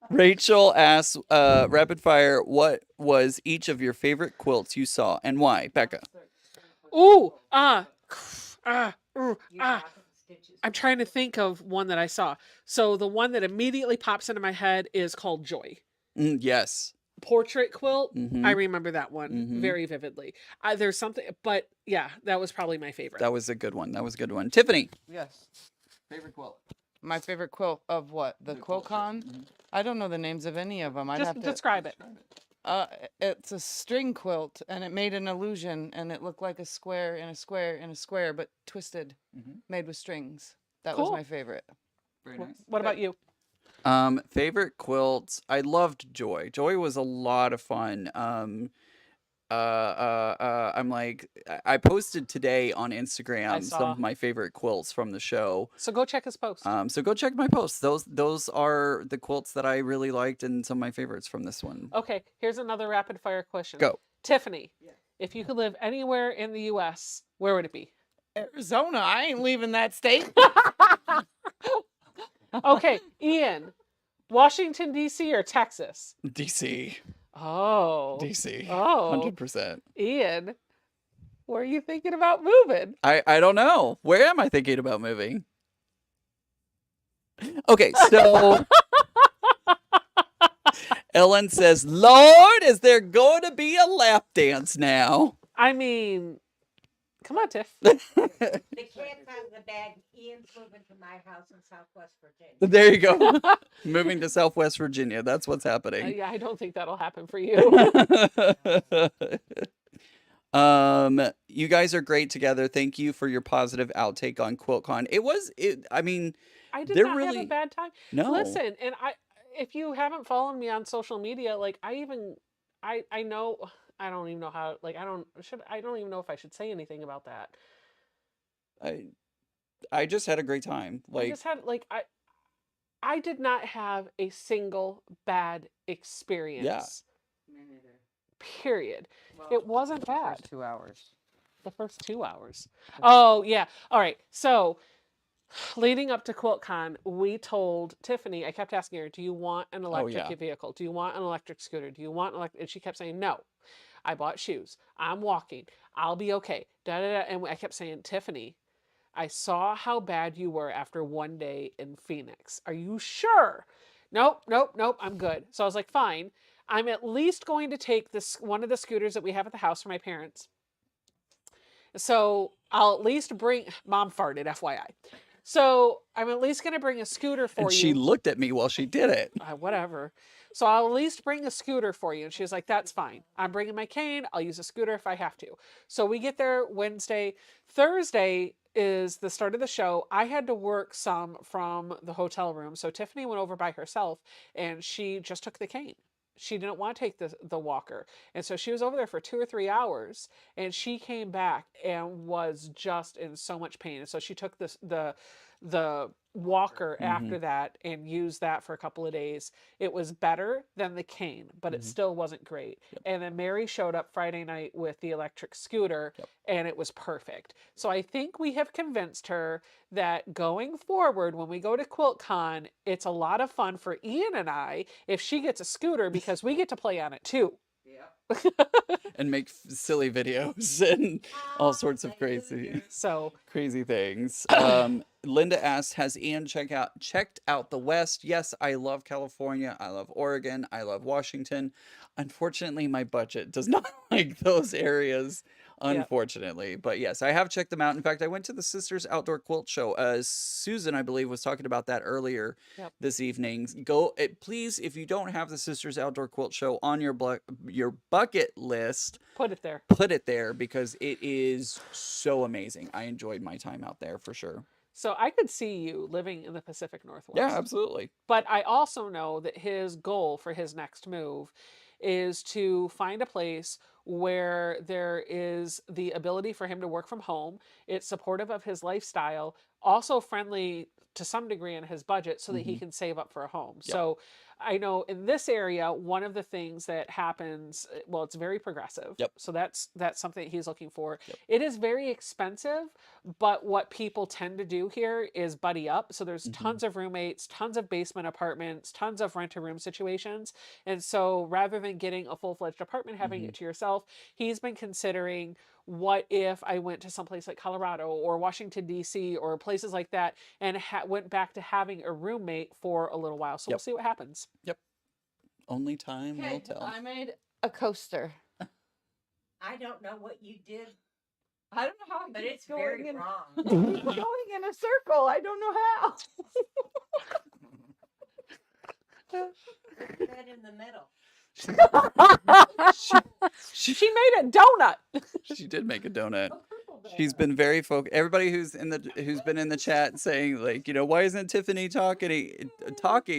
Rachel asks, rapid fire, what was each of your favorite quilts you saw and why? Becca. Ooh, You're talking stitches. I'm trying to think of one that I saw. So the one that immediately pops into my head is called Joy. Yes. Portrait quilt. Mhm. I remember that one Mhm. very vividly. There's something, but yeah, that was probably my favorite. That was a good one. Tiffany. Yes. Favorite quilt. My favorite quilt of what? The Quiltcon? Mhm. I don't know the names of any of them. I'd Just have to. describe it. It's a string quilt, and it made an illusion, and it looked like a square and a square and a square, but twisted, made with strings. That was Cool. my favorite. Very nice. What about you? Favorite quilts. I loved Joy. Joy was a lot of fun. I'm like, I posted today on Instagram some saw. of my favorite quilts from the show. So go check his post. So go check my posts. Those are the quilts that I really liked and some of my favorites from this one. Okay, here's another rapid fire question. Go. Tiffany, if you could live anywhere in the U.S., where would it be? Arizona. I ain't leaving that state. Okay, Ian, Washington, D.C. or Texas? DC. Oh. DC. Oh. 100%. Ian, where are you thinking about moving? I don't know. Where am I thinking about moving? Okay, so Ellen says, Lord, is there going to be a lap dance now? I mean, come on, Tiff. The cat's out of the bag. Ian's moving to my house in Southwest Virginia. There you go. Moving to Southwest Virginia. That's what's happening. Yeah, I don't think that'll happen for you. You guys are great together. Thank you for your positive outtake on Quiltcon. I mean, I did they're not have really a bad time. no. Listen, and if you haven't followed me on social media, like I know, I don't even know how, like I don't even know if I should say anything about that. I just had a great time. I just had I did not have a single bad experience. Me neither. Period. It wasn't bad. First 2 hours. The first 2 hours. Oh, yeah. All right. So, leading up to QuiltCon, we told Tiffany, I kept asking her, do you want an electric vehicle? Do you want an electric scooter? Do you want and she kept saying, no. I bought shoes. I'm walking. I'll be okay. Da, da, da. And I kept saying, Tiffany, I saw how bad you were after one day in Phoenix. Are you sure? Nope. I'm good. So I was like, fine. I'm at least going to take one of the scooters that we have at the house for my parents. So I'll at least bring, Mom farted, FYI. So I'm at least going to bring a scooter for you. And she looked at me while she did it. Whatever. So I'll at least bring a scooter for you. And she was like, that's fine. I'm bringing my cane. I'll use a scooter if I have to. So we get there Wednesday. Thursday is the start of the show. I had to work some from the hotel room. So Tiffany went over by herself and she just took the cane. She didn't want to take the walker. And so she was over there for 2 or 3 hours and she came back and was just in so much pain. And so she took the walker after that and used that for a couple of days. It was better than the cane, but it still wasn't great. Yep. And then Mary showed up Friday night with the electric scooter and it was perfect. So I think we have convinced her that going forward, when we go to QuiltCon, it's a lot of fun for Ian and I if she gets a scooter because we get to play on it too. And make silly videos and all sorts of crazy things. Linda asks, has Ian checked out the West? Yes, I love California. I love Oregon. I love Washington. Unfortunately, my budget does not like those areas. Unfortunately, but yes, I have checked them out. In fact, I went to the Sisters Outdoor Quilt Show. Susan, I believe, was talking about that earlier this evening. Please, if you don't have the Sisters Outdoor Quilt Show on your bucket list, put it there. Put it there because it is so amazing. I enjoyed my time out there for sure. So I could see you living in the Pacific Northwest. Yeah, absolutely. But I also know that his goal for his next move is to find a place where there is the ability for him to work from home. It's supportive of his lifestyle, also friendly to some degree in his budget so that he can save up for a home. So I know in this area, one of the things that happens, well, it's very progressive. So that's something that he's looking for. It is very expensive, but what people tend to do here is buddy up. So there's tons of roommates, tons of basement apartments, tons of rent-a-room situations. And so rather than getting a full-fledged apartment, having it to yourself, he's been considering, what if I went to someplace like Colorado or Washington, D.C. or places like that and went back to having a roommate for a little while. So we'll see what happens. Only time will tell. I made a coaster. I don't know what you did I don't know how, But it's it's very going in, wrong. going in a circle. I don't know how. Put that in the middle. She made a donut. She did make a donut. A purple She's donut. been very focused. Everybody who's been in the chat saying like, why isn't Tiffany talking?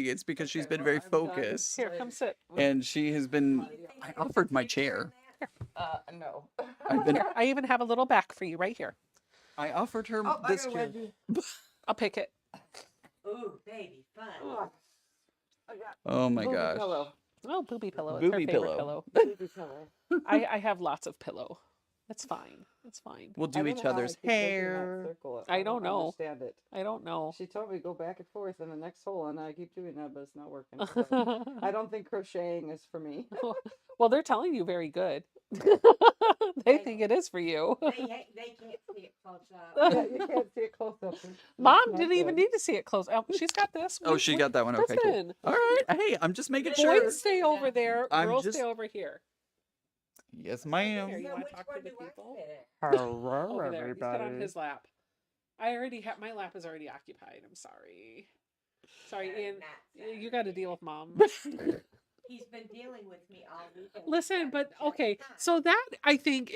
It's because she's been very focused. Here, come sit. And she has been. You think I there's a offered my picture chair. in that? No. I've been. Here, I even have a little back for you right here. I offered her Oh, this chair. I'll pick it. Ooh, baby, fun. Oh my Booby gosh. pillow. Oh, booby pillow. It's Booby her favorite pillow. pillow. Booby pillow. I have lots of pillow. It's fine. It's fine. We'll I do don't each know how I other's keep making that hair. circle. I don't know. Understand it. I don't know. She told me to go back and forth in the next hole, and I keep doing that, but it's not working. So I don't think crocheting is for me. Well, they're telling you very good. They think it is for you. They can't see it close up. Yeah, you can't see it close up. It's Mom not didn't even good. need to see it close. Oh, she's got this. Oh, she got that one. Okay, cool. Listen, All right. Hey, I'm just making sure. boys stay over there. I'm Girls just- stay over here. Yes, Here, ma'am. you So want which to talk one to the do I people? sit in? Hello, Over there. You sit on his lap. I already have my lap is already occupied. I'm sorry. Sorry, Ian. You got to deal with Mom. He's been dealing with me all weekend. Listen, but okay, so that I think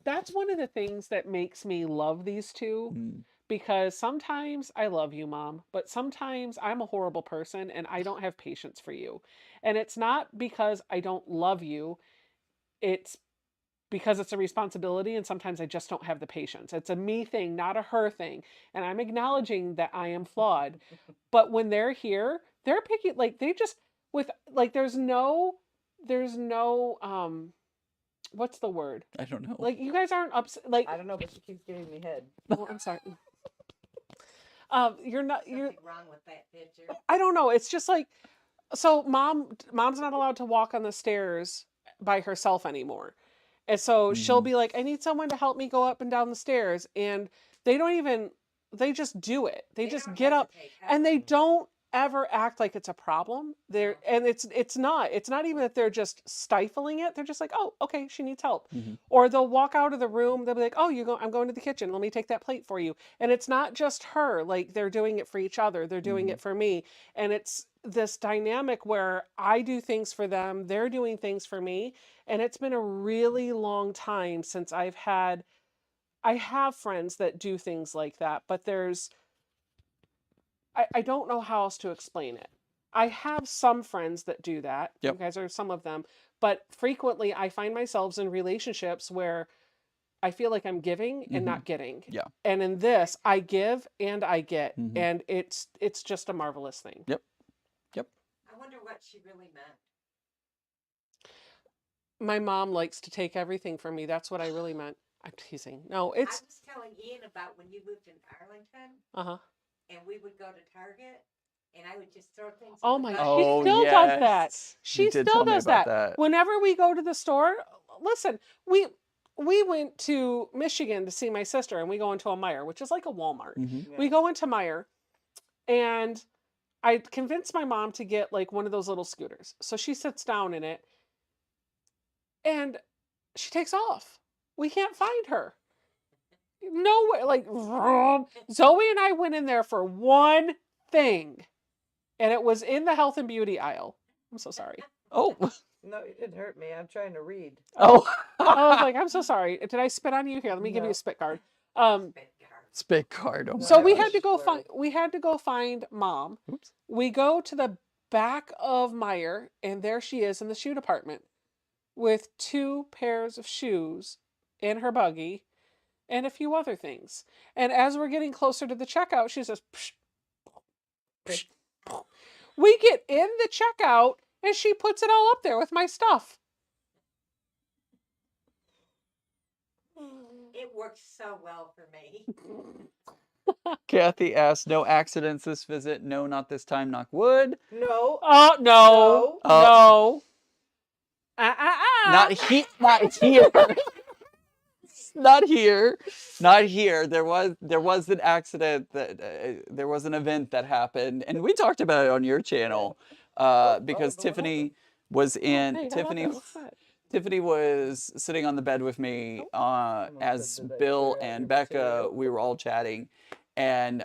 that's one of the things that makes me love these two, Mm. because sometimes I love you, Mom, but sometimes I'm a horrible person and I don't have patience for you. And it's not because I don't love you, it's because it's a responsibility and sometimes I just don't have the patience. It's a me thing, not a her thing. And I'm acknowledging that I am flawed. But when they're here, they're picky, like they just with like there's no what's the word? I don't know. Like you guys aren't upset like I don't know, but she keeps giving me head. oh, I'm sorry. You're Something wrong with that picture. I don't know. It's just like so mom's not allowed to walk on the stairs by herself anymore. And so she'll be like, I need someone to help me go up and down the stairs. And they just do it. They just don't get up hesitate and they ever. don't ever act like it's a problem. And it's not even that they're just stifling it. They're just like, oh, okay, she needs help. Mhm. Or they'll walk out of the room, they'll be like, oh, I'm going to the kitchen. Let me take that plate for you. And it's not just her, like they're doing it for each other. They're doing it for me. And it's this dynamic where I do things for them, they're doing things for me. And it's been a really long time since I have friends that do things like that, but I don't know how else to explain it. I have some friends that do that. Yep. You guys are some of them, but frequently I find myself in relationships where I feel like I'm giving and not getting. Yeah. And in this, I give and I get, Mhm. and it's just a marvelous thing. Yep. I wonder what she really meant. My mom likes to take everything from me. That's what I really meant. I'm teasing. No, I it's was telling Ian about when you lived in Arlington, uh-huh. and we would go to Target, and I would just throw things. Oh in the my basket. gosh, she still does that. You She did still tell me does about that. Whenever we go to the store, listen, we went to Michigan to see my sister, and we go into a Meijer, which is like a Walmart. Mhm. We go into Meijer, and I convinced my mom to get like one of those little scooters. So she sits down in it, and she takes off. We can't find her. Nowhere. Like Zoe and I went in there for one thing, and it was in the health and beauty aisle. I'm so sorry. Oh. No, it didn't hurt me. I'm trying to read. Oh. I was like, I'm so sorry. Did I spit on you? Here, let me give you No. a spit card. Spit card. Oh my So we gosh. had to go Where- find. We had to go find Mom. Oops. We go to the back of Meijer, and there she is in the shoe department with 2 pairs of shoes in her buggy and a few other things. And as we're getting closer to the checkout, she says, psh, psh, psh. We get in the checkout, and she puts it all up there with my stuff. It works so well for me. Kathy asked, no accidents this visit. No, not this time. Knock wood. No. Oh, no. No. No. Not here. Not here. Not here. Not here. There was an accident that there was an event that happened, and we talked about it on your channel because what Tiffany was in Hey, how about Tiffany. that? What's that? Tiffany was sitting on the bed with me as Bill and Becca, we were all chatting. And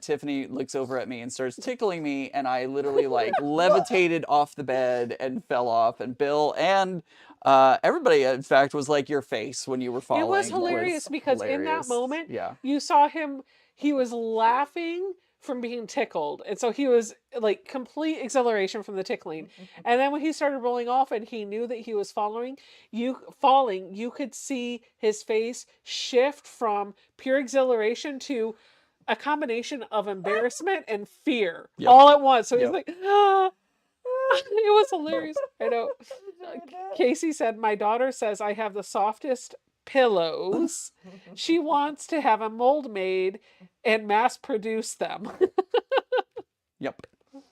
Tiffany looks over at me and starts tickling me. And I literally like levitated off the bed and fell off. And Bill and everybody, in fact, was like, your face when you were falling. It was hilarious because in that hilarious. moment, Yeah. you saw him, he was laughing from being tickled. And so he was like complete exhilaration from the tickling. And then when he started rolling off and he knew that he was falling, you could see his face shift from pure exhilaration to a combination of embarrassment and fear all at once. So he's like, ah. It was hilarious. I know. Casey said, my daughter says I have the softest pillows. She wants to have a mold made and mass produce them. Yep.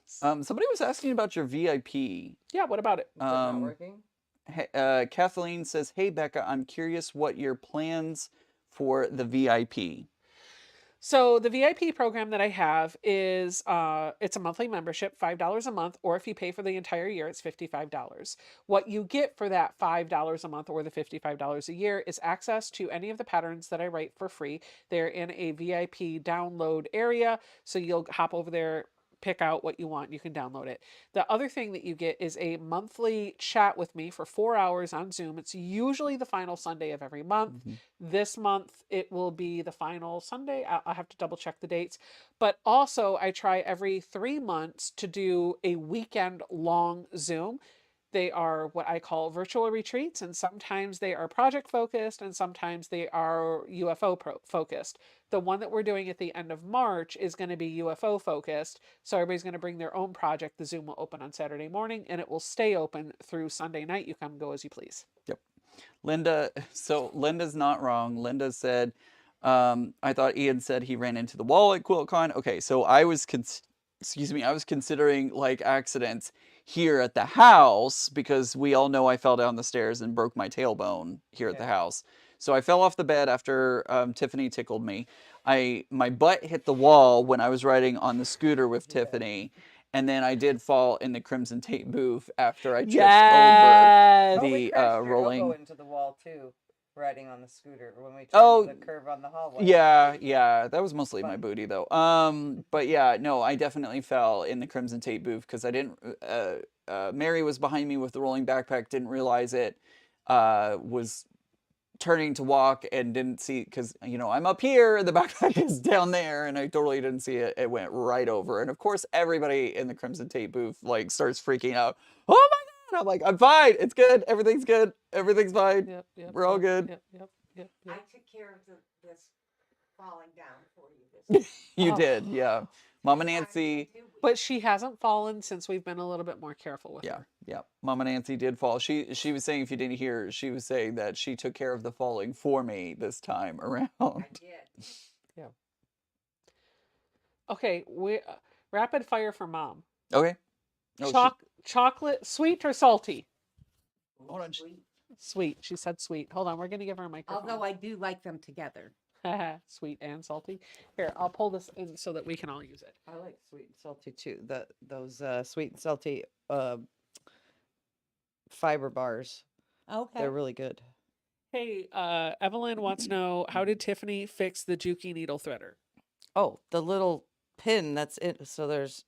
Somebody was asking about your VIP. Yeah, what about it? Not working? Kathleen says, hey, Becca, I'm curious what your plans for the VIP. So the VIP program that I have is it's a monthly membership, $5 a month, or if you pay for the entire year, it's $55. What you get for that $5 a month or the $55 a year is access to any of the patterns that I write for free. They're in a VIP download area, so you'll hop over there, pick out what you want, you can download it. The other thing that you get is a monthly chat with me for 4 hours on Zoom. It's usually the final Sunday of every month. This month it will be the final Sunday. I'll have to double check the dates. But also I try every 3 months to do a weekend long Zoom. They are what I call virtual retreats, and sometimes they are project focused and sometimes they are UFO focused. The one that we're doing at the end of March is going to be UFO focused. So everybody's going to bring their own project. The Zoom will open on Saturday morning and it will stay open through Sunday night. You come and go as you please. Yep. Linda, so Linda's not wrong. Linda said, I thought Ian said he ran into the wall at Quiltcon. Okay, so I was considering like accidents here at the house because we all know I fell down the stairs and broke my tailbone here at the house. So I fell off the bed after Tiffany tickled me. My butt hit the wall when I was riding on the scooter with Tiffany. And then I did fall in the Crimson Tape booth after I tripped over the rolling. Elbow into the wall too, riding on the scooter when we turned the curve on the hallway. Yeah, that was mostly my booty though. But yeah, no, I definitely fell in the Crimson Tape booth because I didn't. Mary was behind me with the rolling backpack, didn't realize it. Was turning to walk and didn't see, because I'm up here and the backpack is down there, and I totally didn't see it. It went right over, and of course everybody in the Crimson Tape booth like starts freaking out. Oh my god! I'm like, I'm fine. It's good. Everything's good. Everything's fine. We're all good. I took care of this falling down for you. You did, yeah. Mama Nancy. But she hasn't fallen since we've been a little bit more careful with her. Yeah. Mama Nancy did fall. She was saying, if you didn't hear, she was saying that she took care of the falling for me this time around. I did. Yeah. Okay, we rapid fire for Mom. Okay. Chocolate, sweet or salty? Hold on. Sweet. She said sweet. Hold on, we're gonna give her a microphone. Although I do like them together. Sweet and salty. Here, I'll pull this in so that we can all use it. I like sweet and salty too. Those sweet and salty fiber bars. Okay. They're really good. Hey, Evelyn wants to know, how did Tiffany fix the Juki needle threader? Oh, the little pin that's it. So there's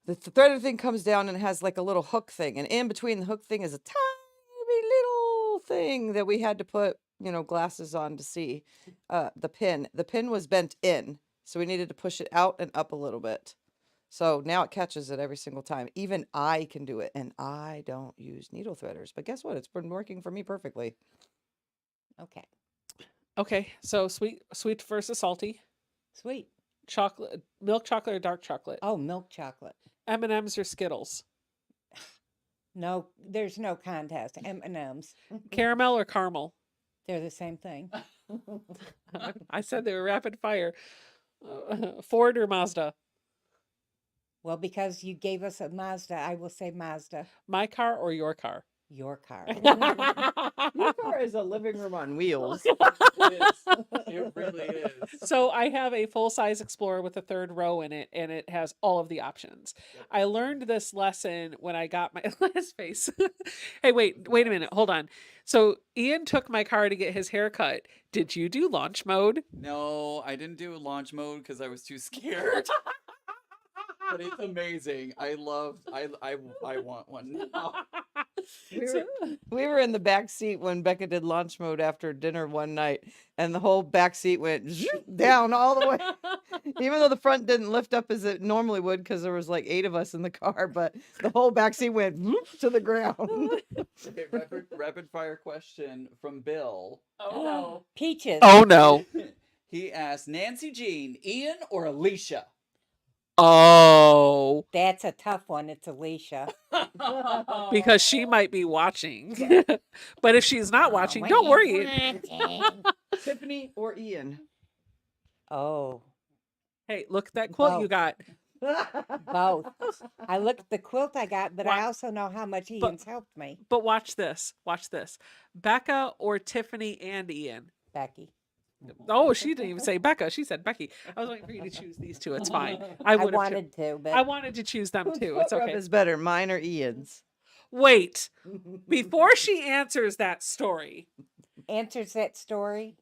the threader thing comes down and has like a little hook thing, and in between the hook thing is a tiny little thing that we had to put glasses on to see. The pin was bent in, so we needed to push it out and up a little bit. So now it catches it every single time. Even I can do it, and I don't use needle threaders. But guess what? It's been working for me perfectly. Okay, so sweet versus salty. Sweet. Chocolate, milk chocolate or dark chocolate? Oh, milk chocolate. M&Ms or Skittles? No, there's no contest. M&Ms. Caramel or caramel? They're the same thing. I said they were rapid fire. Ford or Mazda? Well, because you gave us a Mazda, I will say Mazda. My car or your car? Your car. Your car is a living room on wheels. It really is. So I have a full-size Explorer with a third row in it, and it has all of the options. Yep. I learned this lesson when I got my his face. Hey, wait a minute. Hold on. So Ian took my car to get his hair cut. Did you do launch mode? No, I didn't do launch mode because I was too scared. But it's amazing. I want one now. We were in the back seat when Becca did launch mode after dinner one night, and the whole back seat went down all the way. Even though the front didn't lift up as it normally would because there was like 8 of us in the car, but the whole back seat went to the ground. Okay, rapid fire question from Bill. Oh no. Peaches. Oh no. He asked Nancy Jean, Ian, or Alicia? Oh. That's a tough one. It's Alicia. Because she might be watching. But if she's not watching, don't worry. Tiffany or Ian? Oh, Hey, look at that quote you got. both. I looked at the quilt I got, but I Wow. also know how much Ian's helped me. But watch this. Watch this. Becca or Tiffany and Ian? Becky. Oh, she didn't even say Becca. She said Becky. I was waiting for you to choose these two. It's fine. I would have. wanted to, but I wanted to choose them too. It's What rub okay. is better, mine or Ian's? Wait. Before she answers that story, answers that story.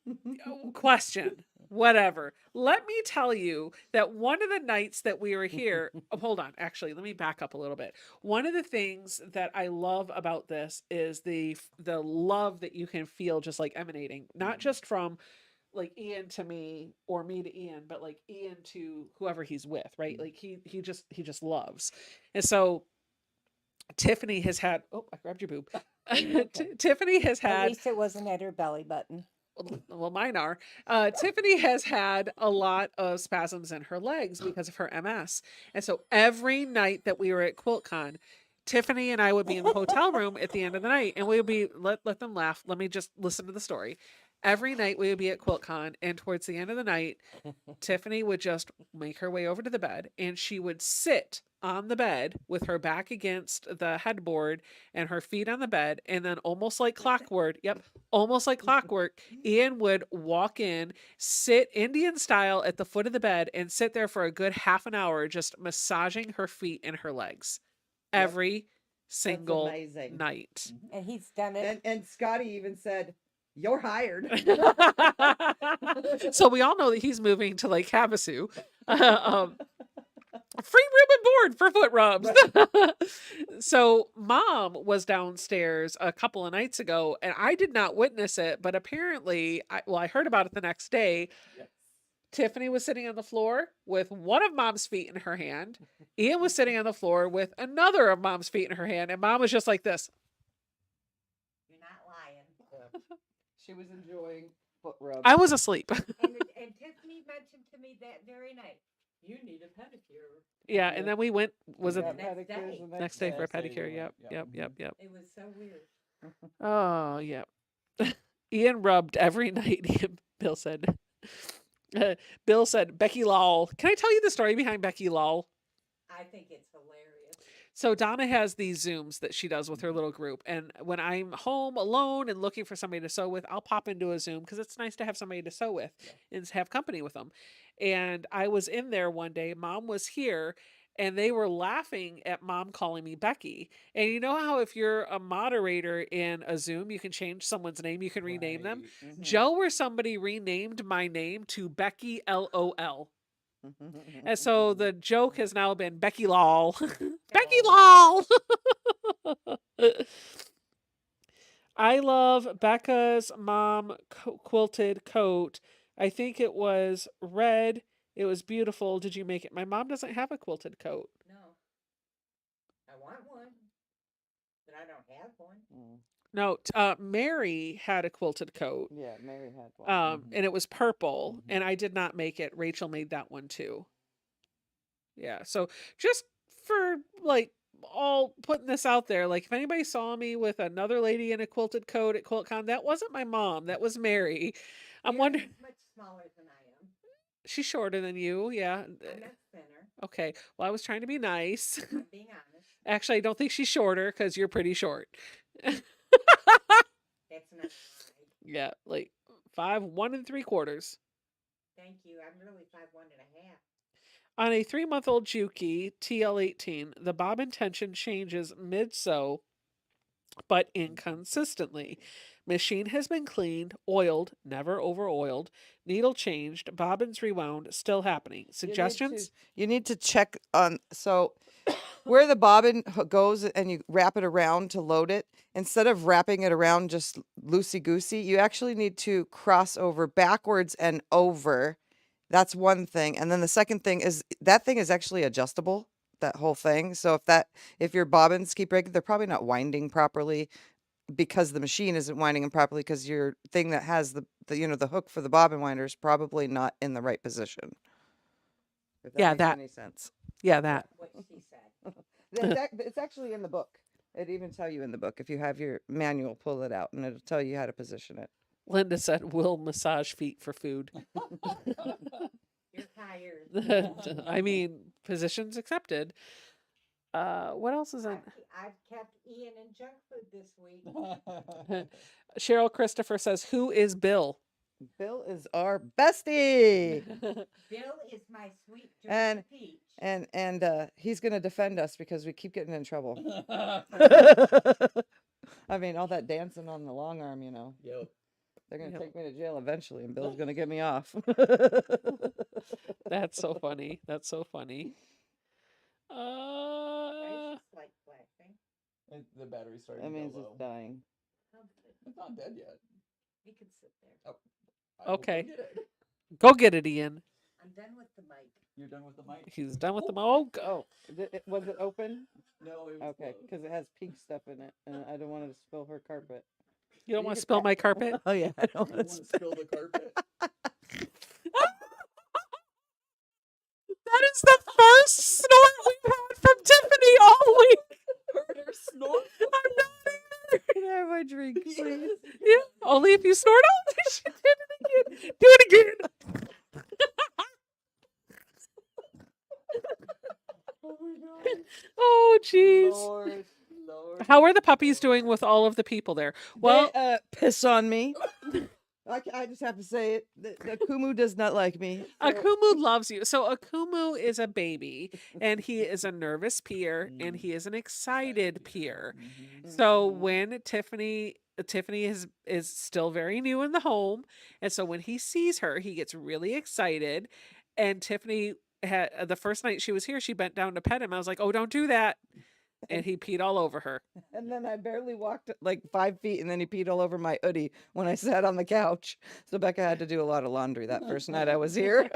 question, whatever. Let me tell you that one of the nights that we were here, hold on, actually, let me back up a little bit. One of the things that I love about this is the love that you can feel just like emanating, not just from like Ian to me or me to Ian, but like Ian to whoever he's with, right? Like he just loves. And so Tiffany has had, oh, I grabbed your boob. Tiffany has At had, least it wasn't at her belly button. well, mine are. Tiffany has had a lot of spasms in her legs because of her MS. And so every night that we were at Quiltcon, Tiffany and I would be in the hotel room at the end of the night, and we would be, let them laugh. Let me just listen to the story. Every night we would be at Quiltcon, and towards the end of the night, Tiffany would just make her way over to the bed, and she would sit on the bed with her back against the headboard and her feet on the bed, and then almost like clockwork, Ian would walk in, sit Indian style at the foot of the bed, and sit there for a good half an hour just massaging her feet and her legs every single amazing. night. And he's done it. And Scotty even said, "You're hired." So we all know that he's moving to Lake Havasu. Free room and board for foot rubs. So mom was downstairs a couple of nights ago, and I did not witness it, but apparently, I heard about it the next day. Yes. Tiffany was sitting on the floor with one of mom's feet in her hand. Ian was sitting on the floor with another of mom's feet in her hand, and mom was just like this. You're not lying. She was enjoying foot rubs. I was asleep. And Tiffany mentioned to me that very night, you need a pedicure. Yeah, and then we went, was it Yeah, Next pedicures day. the next day for a Next day we pedicure? Yep, went, yep, yep. It was so weird. Oh, yeah. Ian rubbed every night, Bill said. Bill said, Becky Lol. Can I tell you the story behind Becky Lol? I think it's hilarious. So Donna has these Zooms that she does with her little group. And when I'm home alone and looking for somebody to sew with, I'll pop into a Zoom because it's nice to have somebody to sew with and have company with them. And I was in there one day, mom was here, and they were laughing at mom calling me Becky. And you know how if you're a moderator in a Zoom, you can change someone's name, you can rename them? Right. Joe or somebody renamed my name to Becky LOL. And so the joke has now been Becky Lol. Becky Lol. I love Becca's mom quilted coat. I think it was red. It was beautiful. Did you make it? My mom doesn't have a quilted coat. No. I want one, but I don't have one. No, Mary had a quilted coat. Yeah, Mary had one. And it was purple, and I did not make it. Rachel made that one too. Yeah, so just for like all putting this out there, like if anybody saw me with another lady in a quilted coat at Quiltcon, that wasn't my mom. That was Mary. I'm wondering. Mary's much smaller than I am. She's shorter than you, yeah. I'm not thinner. Okay. Well, I was trying to be nice. I'm being honest. Actually, I don't think she's shorter because you're pretty short. That's not right. Yeah, like 1 3/4. Thank you. I'm really 5'1.5". On a 3-month-old Juki TL18, the bobbin tension changes mid-sew, but inconsistently. Machine has been cleaned, oiled, never over-oiled, needle changed, bobbins rewound, still happening. Suggestions? You need to check on where the bobbin goes and you wrap it around to load it. Instead of wrapping it around just loosey goosey, you actually need to cross over backwards and over. That's one thing. And then the second thing is that thing is actually adjustable, that whole thing. So if your bobbins keep breaking, they're probably not winding properly because the machine isn't winding them properly because your thing that has the hook for the bobbin winder is probably not in the right position. If that Yeah, makes that. any sense. Yeah, that. What she said. It's actually in the book. It even tell you in the book. If you have your manual, pull it out and it'll tell you how to position it. Linda said, "Will massage feet for food." You're tired. I mean, positions accepted. What else is on? I've kept Ian in junk food this week. Cheryl Christopher says, "Who is Bill?" Bill is our bestie. Bill is my sweet And- Georgia peach. And he's gonna defend us because we keep getting in trouble. I mean, all that dancing on the long arm, Yep. they're gonna Yep. take me to jail eventually, and Bill's gonna get me off. That's so funny. That's so funny. Nice slight flashing. The battery's starting That to means go it's low. dying. It's not dead yet. You can sit there. I will go Okay. get it. Go get it, Ian. I'm done with the mic. You're done with the mic? He's done with the mo. Oh, was it open? No, it was Okay, closed. because it has pink stuff in it, and I don't want to spill her carpet. You don't You want to can spill my carpet? Oh yeah, I don't You want want to to spill the carpet? That is the first snort we've had from Tiffany all week. Heard her snort? I'm not either. Can I have my drink, please? Yeah, only if you snort. Oh, she did it again. Do it again. Oh my god. Oh, jeez. Lord. How are the puppies doing with all of the people there? Well, They, piss on me. I just have to say it. The Kumu does not like me. so- Akumu loves you. So Akumu is a baby, and he is a nervous peer, and he is an excited peer. So Mhm. when Tiffany is still very new in the home, and so when he sees her, he gets really excited. And Tiffany had the first night she was here, she bent down to pet him. I was like, "Oh, don't do that," and he peed all over her. And then I barely walked like 5 feet, and then he peed all over my hoodie when I sat on the couch. So Becca had to do a lot of laundry that first night I was here.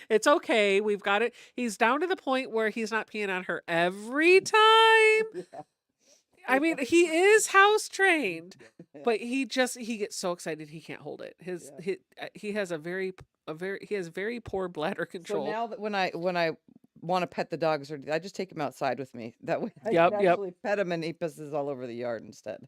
It's okay. We've got it. He's down to the point where he's not peeing on her every time. Yeah. I mean, he is house trained, but he gets so excited he can't hold it. He has he has very poor bladder control. So now that when I want to pet the dogs, or I just take him outside with me. That way I Yep, can yep. actually pet him and he pisses all over the yard instead.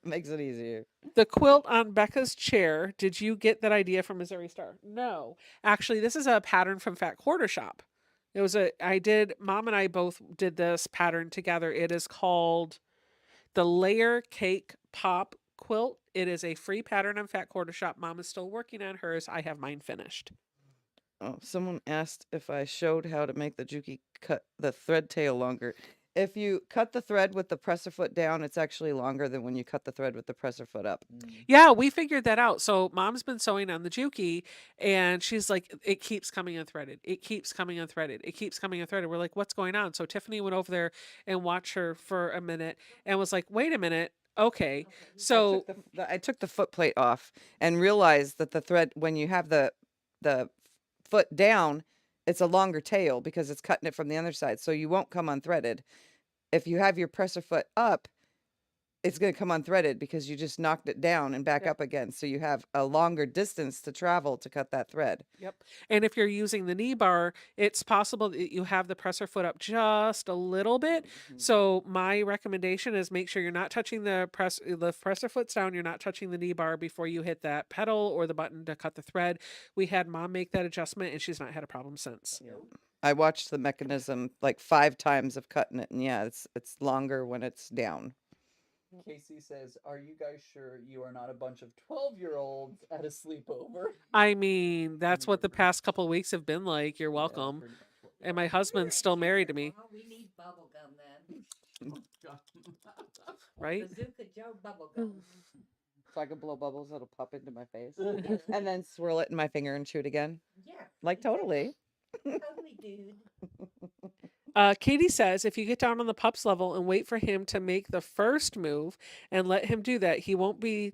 Makes it easier. The quilt on Becca's chair, did you get that idea from Missouri Star? No. Actually, this is a pattern from Fat Quarter Shop. Mom and I both did this pattern together. It is called the Layer Cake Pop Quilt. It is a free pattern on Fat Quarter Shop. Mom is still working on hers. I have mine finished. Oh, someone asked if I showed how to make the Juki cut the thread tail longer. If you cut the thread with the presser foot down, it's actually longer than when you cut the thread with the presser foot up. Yeah, we figured that out. So Mom's been sewing on the Juki, and she's like, it keeps coming unthreaded. It keeps coming unthreaded. It keeps coming unthreaded. We're like, what's going on? So Tiffany went over there and watched her for a minute and was like, wait a minute. Okay. So I took the foot plate off and realized that the thread, when you have the foot down, it's a longer tail because it's cutting it from the other side. So you won't come unthreaded. If you have your presser foot up, it's going to come unthreaded because you just knocked it down and back Yep. up again. So you have a longer distance to travel to cut that thread. Yep. And if you're using the knee bar, it's possible that you have the presser foot up just a little bit. So my recommendation is make sure you're not touching the presser foot's down. You're not touching the knee bar before you hit that pedal or the button to cut the thread. We had Mom make that adjustment, and she's not had a problem since. I watched the mechanism like 5 times of cutting it, and yeah, it's longer when it's down. Casey says, "Are you guys sure you are not a bunch of 12-year-olds at a sleepover?" I mean, that's what the past couple weeks have been like. You're Yeah, welcome. pretty much what we And are. my husband's still married to me, Well, we need bubble gum then. right? Bazooka Joe bubble gum. So I can blow bubbles that'll pop into my face. And then swirl it in my finger and chew it again. Yeah. Like totally. Totally, dude. Katie says if you get down on the pup's level and wait for him to make the first move and let him do that, he won't be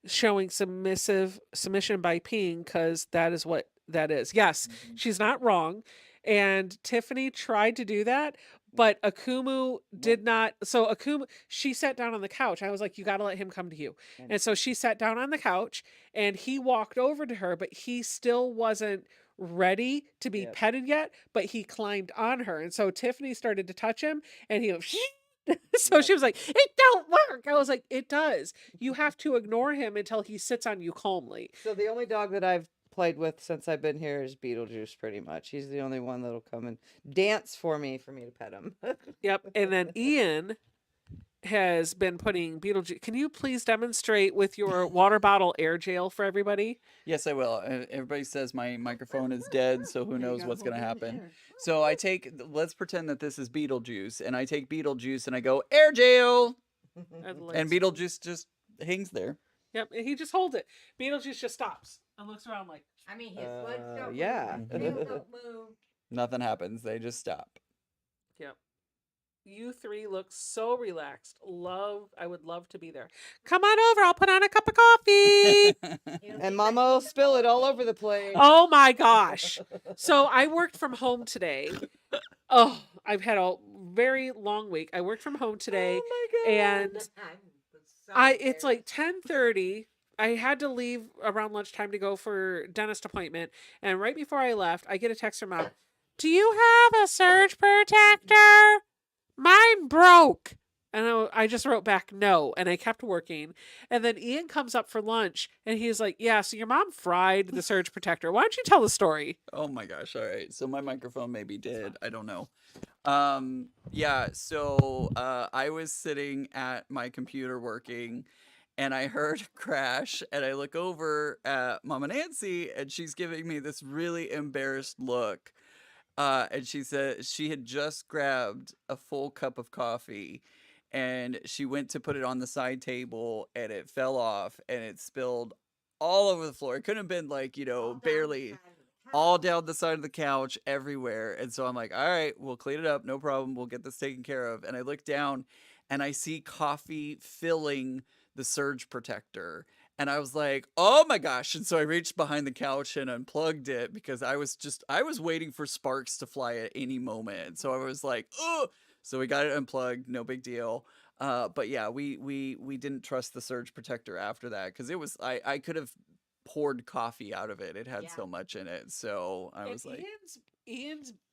showing submission by peeing, because that is what that is. Yes, she's not wrong. And Tiffany tried to do that, but Akumu did not. So Akumu, she sat down on the couch. I was like, you got to let him come to you. And so she sat down on the couch and he walked over to her, but he still wasn't ready to be Yep. petted yet, but he climbed on her. And so Tiffany started to touch him and he was so Yep. she was like, it don't work. I was like, it does. You have to ignore him until he sits on you calmly. So the only dog that I've played with since I've been here is Beetlejuice, pretty much. He's the only one that'll come and dance for me to pet him. Yep. And then Ian has been putting Beetlejuice. Can you please demonstrate with your water bottle air gel for everybody? Yes, I will. Everybody says my microphone is dead, so who knows what's going to happen. So I take, let's pretend that this is Beetlejuice, and I take Beetlejuice and I go, air jail! And Beetlejuice just hangs there. Yep. And he just holds it. Beetlejuice just stops and looks around like, I mean, his legs don't yeah. move. His tail don't move. Nothing happens. They just stop. yep. You three look so relaxed. I would love to be there. Come on over. I'll put on a cup of coffee. He'll And be Mama ready will to spill it go. all over the place. Oh my gosh. So I worked from home today. Oh, I've had a very long week. I worked from home today Oh my God. and I'm so it's like 10:30. I had to leave around lunchtime to go for dentist appointment. And right before I left, I get a text from Mom. Do you have a surge protector? Mine broke. And I just wrote back no, and I kept working. And then Ian comes up for lunch, and he's like, yeah, so your mom fried the surge protector. Why don't you tell the story? Oh my gosh. All right. So my microphone may be dead. I don't know. Yeah, so I was sitting at my computer working and I heard a crash and I look over at Mama Nancy and she's giving me this really embarrassed look. And she said she had just grabbed a full cup of coffee and she went to put it on the side table and it fell off and it spilled all over the floor. It couldn't have been like, barely all down the side of the couch everywhere. And so I'm like, all right, we'll clean it up. No problem. We'll get this taken care of. And I look down and I see coffee filling the surge protector. And I was like, oh my gosh. And so I reached behind the couch and unplugged it because I was waiting for sparks to fly at any moment. So I was like, oh, so we got it unplugged. No big deal. But yeah, we didn't trust the surge protector after that because it was, I could have poured coffee out of it. It had Yeah. so much in it. So I was like,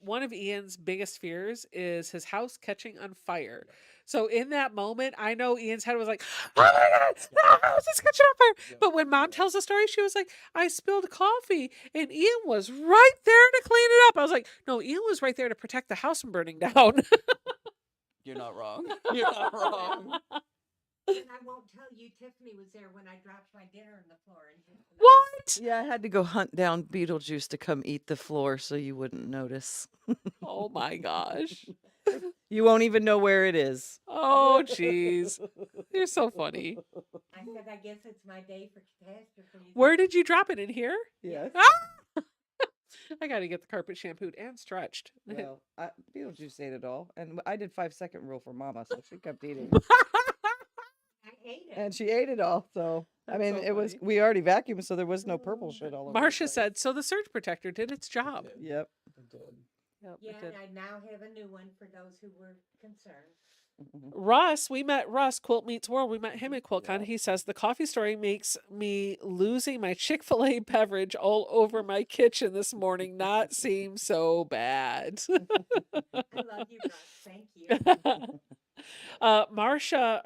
One of Ian's biggest fears is his house catching on fire. So in that moment, I know Ian's head was like, oh my God, the house is catching on fire. But when Mom tells the story, she was like, I spilled coffee and Ian was right there to clean it up. I was like, no, Ian was right there to protect the house from burning down. you're not wrong. You're not wrong. And I won't tell you, Tiffany was there when I dropped my dinner on the floor. What? Yeah, I had to go hunt down Beetlejuice to come eat the floor so you wouldn't notice. Oh my gosh. You won't even know where it is. Oh, jeez. You're so funny. I said, I guess it's my day for catastrophes. Where did you drop it? In here? Yes. Ah! I got to get the carpet shampooed and stretched. Well, Beetlejuice ate it all. And I did 5-second rule for Mama, so she kept eating. I ate it. And she ate it all. So, I That's mean, so it was, funny. we already vacuumed, so there was no purple shit all over. the Marcia place. said, so the surge protector did its job. Yep. Yep, Yeah, it did. and I now have a new one for those who were concerned. Russ, we met Russ, Quilt Meets World. We met him at Quiltcon. He says, the coffee story makes me losing my Chick-fil-A beverage all over my kitchen this morning not seem so bad. I love you, Russ. Thank you.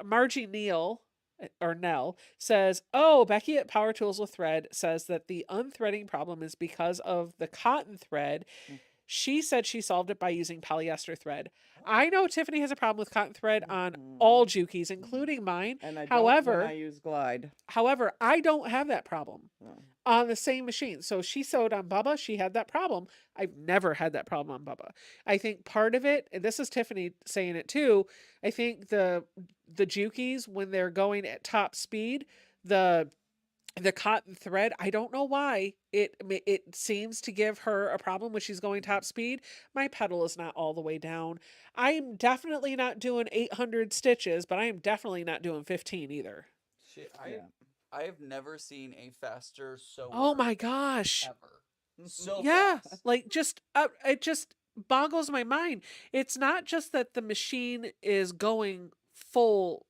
Margie Neal, or Nell, says, oh, Becky at Power Tools with Thread says that the unthreading problem is because of the cotton thread. She said she solved it by using polyester thread. I know Tiffany has a problem with cotton thread on Mhm. all Jukies, including mine. And I don't However, when I use Glide. However, I don't have that problem No. on the same machine. So she sewed on Bubba. She had that problem. I've never had that problem on Bubba. I think part of it, and this is Tiffany saying it too, I think the Jukies, when they're going at top speed, the cotton thread, I don't know why it seems to give her a problem when she's going top speed. My pedal is not all the way down. I'm definitely not doing 800 stitches, but I am definitely not doing 15 either. Shit, Yeah. I've never seen a faster sewer Oh my gosh. ever. So Yeah, fast. like just it just boggles my mind. It's not just that the machine is going full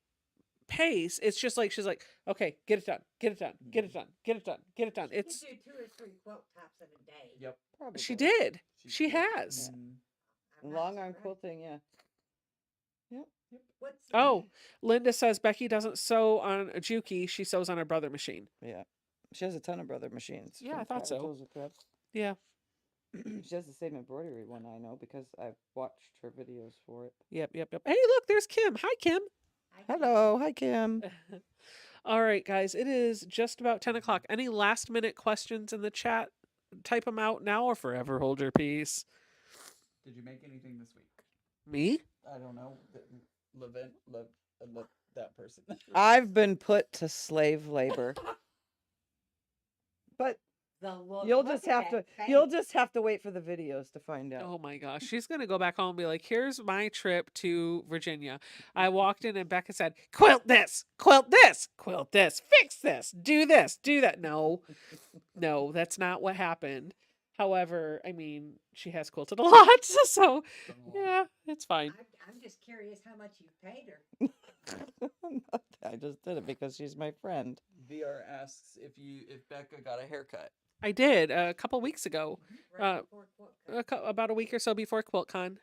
pace. It's just like she's like, okay, get it done, get it done, get it done, get it done, get it done. She It's could do 2 or 3 quilt tops in a day. Yep. Probably. she did. She did. has. I'm not Long arm surprised. quilting, yeah. Yep. What's Oh, Linda says Becky doesn't sew on a Juki. She sews on her brother machine. Yeah. She has a ton of brother machines. Yeah, I from thought so. Flower Tools of Thread. Yeah. She has the same embroidery one, I know, because I've watched her videos for it. Yep. Hey, look, there's Kim. Hi, Kim. Hello. Hi, Kim. All right, guys. It is just about 10 o'clock. Any last minute questions in the chat? Type them out now or forever hold your peace. Did you make anything this week? Me? I don't know. That person. I've been put to slave labor. But you'll just have to wait for the videos to find out. Oh my gosh. She's going to go back home and be like, here's my trip to Virginia. I walked in and Becca said, quilt this, quilt this, quilt this, fix this, do that. No, that's not what happened. However, I mean, she has quilted a lot. So yeah, it's fine. I'm just curious how much you paid her. I just did it because she's my friend. VR asks if Becca got a haircut. I did a couple weeks ago, Right before quilt cut. about a week or so before Quiltcon.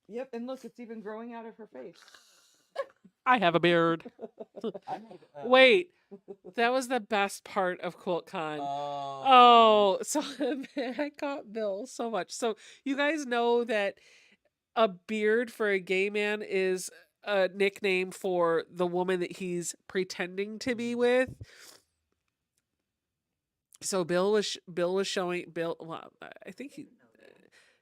Yep, and look, it's even growing out of her face. I have a beard. I made, Wait, that was the best part of Quiltcon. Oh. Oh, so I got Bill so much. So you guys know that a beard for a gay man is a nickname for the woman that he's pretending to be with. So Bill was showing Bill. Well, I think he.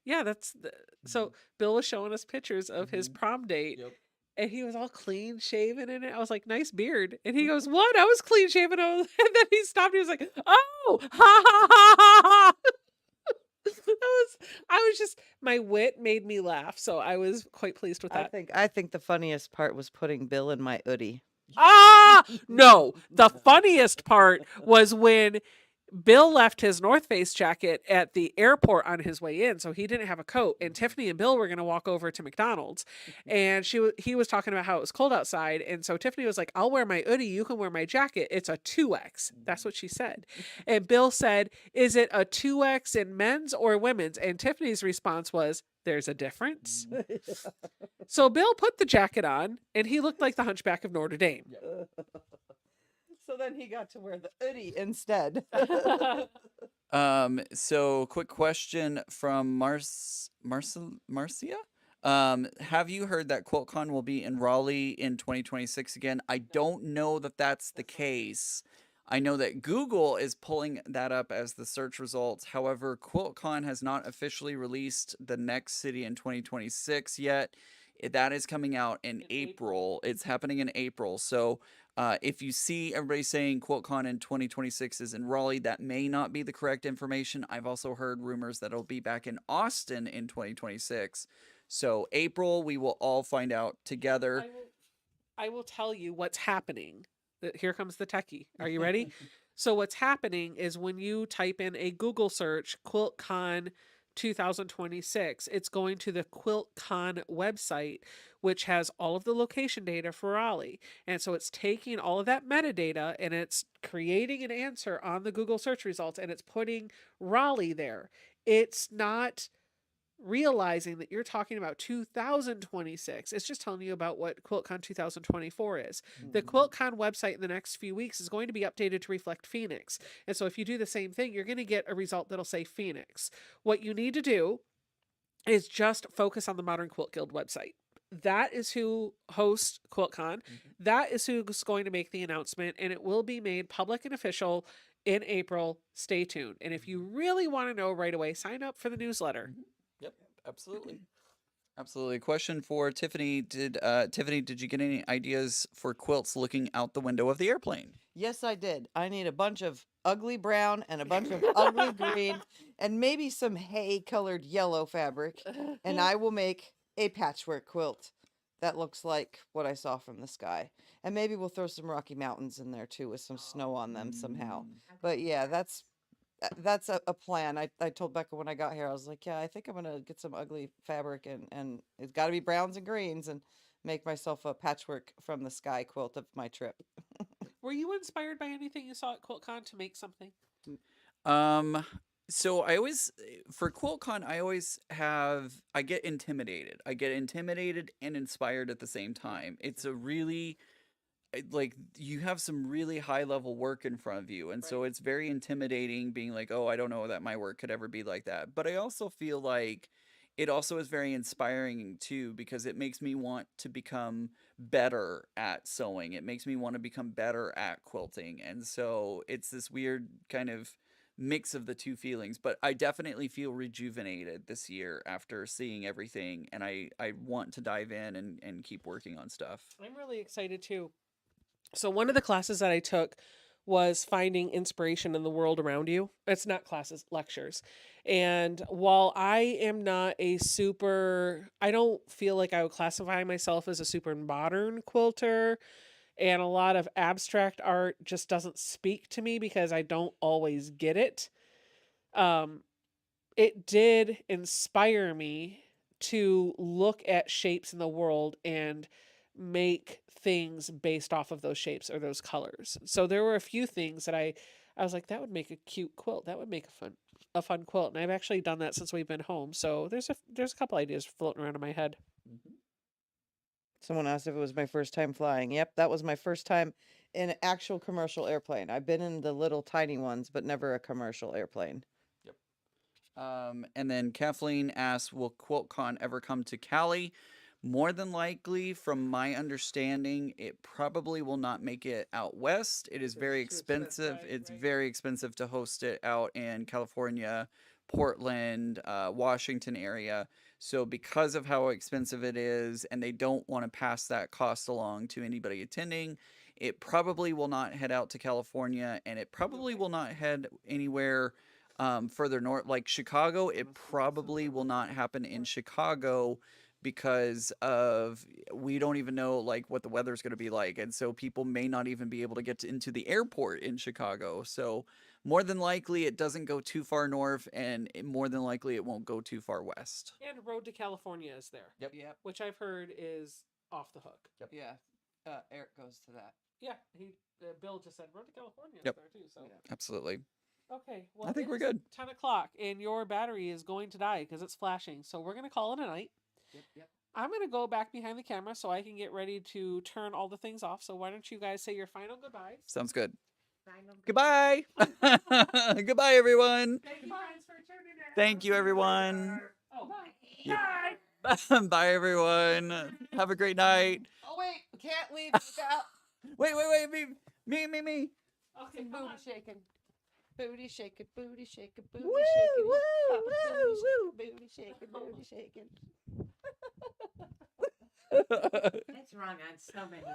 Yeah, that's the. So Bill was showing us pictures of his prom date. Yep. And he was all clean shaven in it. I was like, nice beard. And he goes, what? I was clean shaven. And then he stopped. He was like, oh, ha ha ha ha ha. I was just, my wit made me laugh. So I was quite pleased with that. I think the funniest part was putting Bill in my hoodie. Ah, no. The funniest part was when Bill left his North Face jacket at the airport on his way in, so he didn't have a coat. And Tiffany and Bill were going to walk over to McDonald's, and he was talking about how it was cold outside, and so Tiffany was like, "I'll wear my hoodie, you can wear my jacket. It's a 2X." That's what she said. And Bill said, "Is it a 2X in men's or women's?" And Tiffany's response was, "There's a difference." So Bill put the jacket on, and he looked like the Hunchback of Notre Dame. So then he got to wear the hoodie instead. So quick question from Marcia. Have you heard that Quiltcon will be in Raleigh in 2026 again? I don't know that that's the case. I know that Google is pulling that up as the search results. However, Quiltcon has not officially released the next city in 2026 yet. That is coming out in April. It's happening in April. So if you see everybody saying Quiltcon in 2026 is in Raleigh, that may not be the correct information. I've also heard rumors that it'll be back in Austin in 2026. So April, we will all find out together. I will tell you what's happening. Here comes the techie. Are you ready? So what's happening is when you type in a Google search, Quiltcon 2026, it's going to the Quiltcon website, which has all of the location data for Raleigh. And so it's taking all of that metadata and it's creating an answer on the Google search results and it's putting Raleigh there. It's not realizing that you're talking about 2026. It's just telling you about what Quiltcon 2024 is. The Quiltcon website in the next few weeks is going to be updated to reflect Phoenix. And so if you do the same thing, you're going to get a result that'll say Phoenix. What you need to do is just focus on the Modern Quilt Guild website. That is who hosts QuiltCon. That is who's going to make the announcement, and it will be made public and official in April. Stay tuned. And if you really want to know right away, sign up for the newsletter. Yep, absolutely. Absolutely. Question for Tiffany. Tiffany, did you get any ideas for quilts looking out the window of the airplane? Yes, I did. I need a bunch of ugly brown and a bunch of ugly green and maybe some hay colored yellow fabric. And I will make a patchwork quilt that looks like what I saw from the sky. And maybe we'll throw some Rocky Mountains in there too with some snow on them somehow. But yeah, that's a plan. I told Becca when I got here, I was like, yeah, I think I'm gonna get some ugly fabric and it's got to be browns and greens and make myself a patchwork from the sky quilt of my trip. Were you inspired by anything you saw at QuiltCon to make something? So I always, for QuiltCon, I get intimidated. I get intimidated and inspired at the same time. It's a really, like, you have some really high level work in front of you. And so it's very intimidating being like, oh, I don't know that my work could ever be like that. But I also feel like it also is very inspiring too, because it makes me want to become better at sewing. It makes me want to become better at quilting. And so it's this weird kind of mix of the two feelings, but I definitely feel rejuvenated this year after seeing everything, and I want to dive in and keep working on stuff. I'm really excited too. So one of the classes that I took was finding inspiration in the world around you. It's not classes, lectures. And while I am not I don't feel like I would classify myself as a super modern quilter, and a lot of abstract art just doesn't speak to me because I don't always get it. It did inspire me to look at shapes in the world and make things based off of those shapes or those colors. So there were a few things that I was like, that would make a cute quilt. That would make a fun quilt. And I've actually done that since we've been home. So there's a couple ideas floating around in my head. Someone asked if it was my first time flying. Yep, that was my first time in an actual commercial airplane. I've been in the little tiny ones, but never a commercial airplane. Yep. And then Kathleen asks, will QuiltCon ever come to Cali? More than likely, from my understanding, it probably will not make it out west. It is very expensive. It's very expensive to host it out in California, Portland, Washington area. So because of how expensive it is, and they don't want to pass that cost along to anybody attending, it probably will not head out to California, and it probably will not head anywhere further north, like Chicago. It probably will not happen in Chicago because of, we don't even know like what the weather's going to be like, and so people may not even be able to get into the airport in Chicago. So more than likely it doesn't go too far north, and more than likely it won't go too far west. And Road to California is there. Yep. Which I've heard is off the hook. Yep. Yeah, Eric goes to that. Yeah, Bill just said Road to California Yep. is there too. So Absolutely. okay, well I think it we're is good. 10 o'clock, and your battery is going to die because it's flashing. So we're gonna call it a night. Yep. I'm gonna go back behind the camera so I can get ready to turn all the things off. So why don't you guys say your final goodbyes? Sounds good. Final Goodbye. Goodbye, everyone. Thank you guys for tuning in. Thank you, everyone. Oh, bye. Yep. Bye, everyone. Have a great night. Oh wait, we can't leave without Wait, me. Okay, come booty on. shaking. Booty shaking, booty shaking, booty Woo, shaking. woo, Papa woo, booty shaking, booty shaking. That's wrong on so many.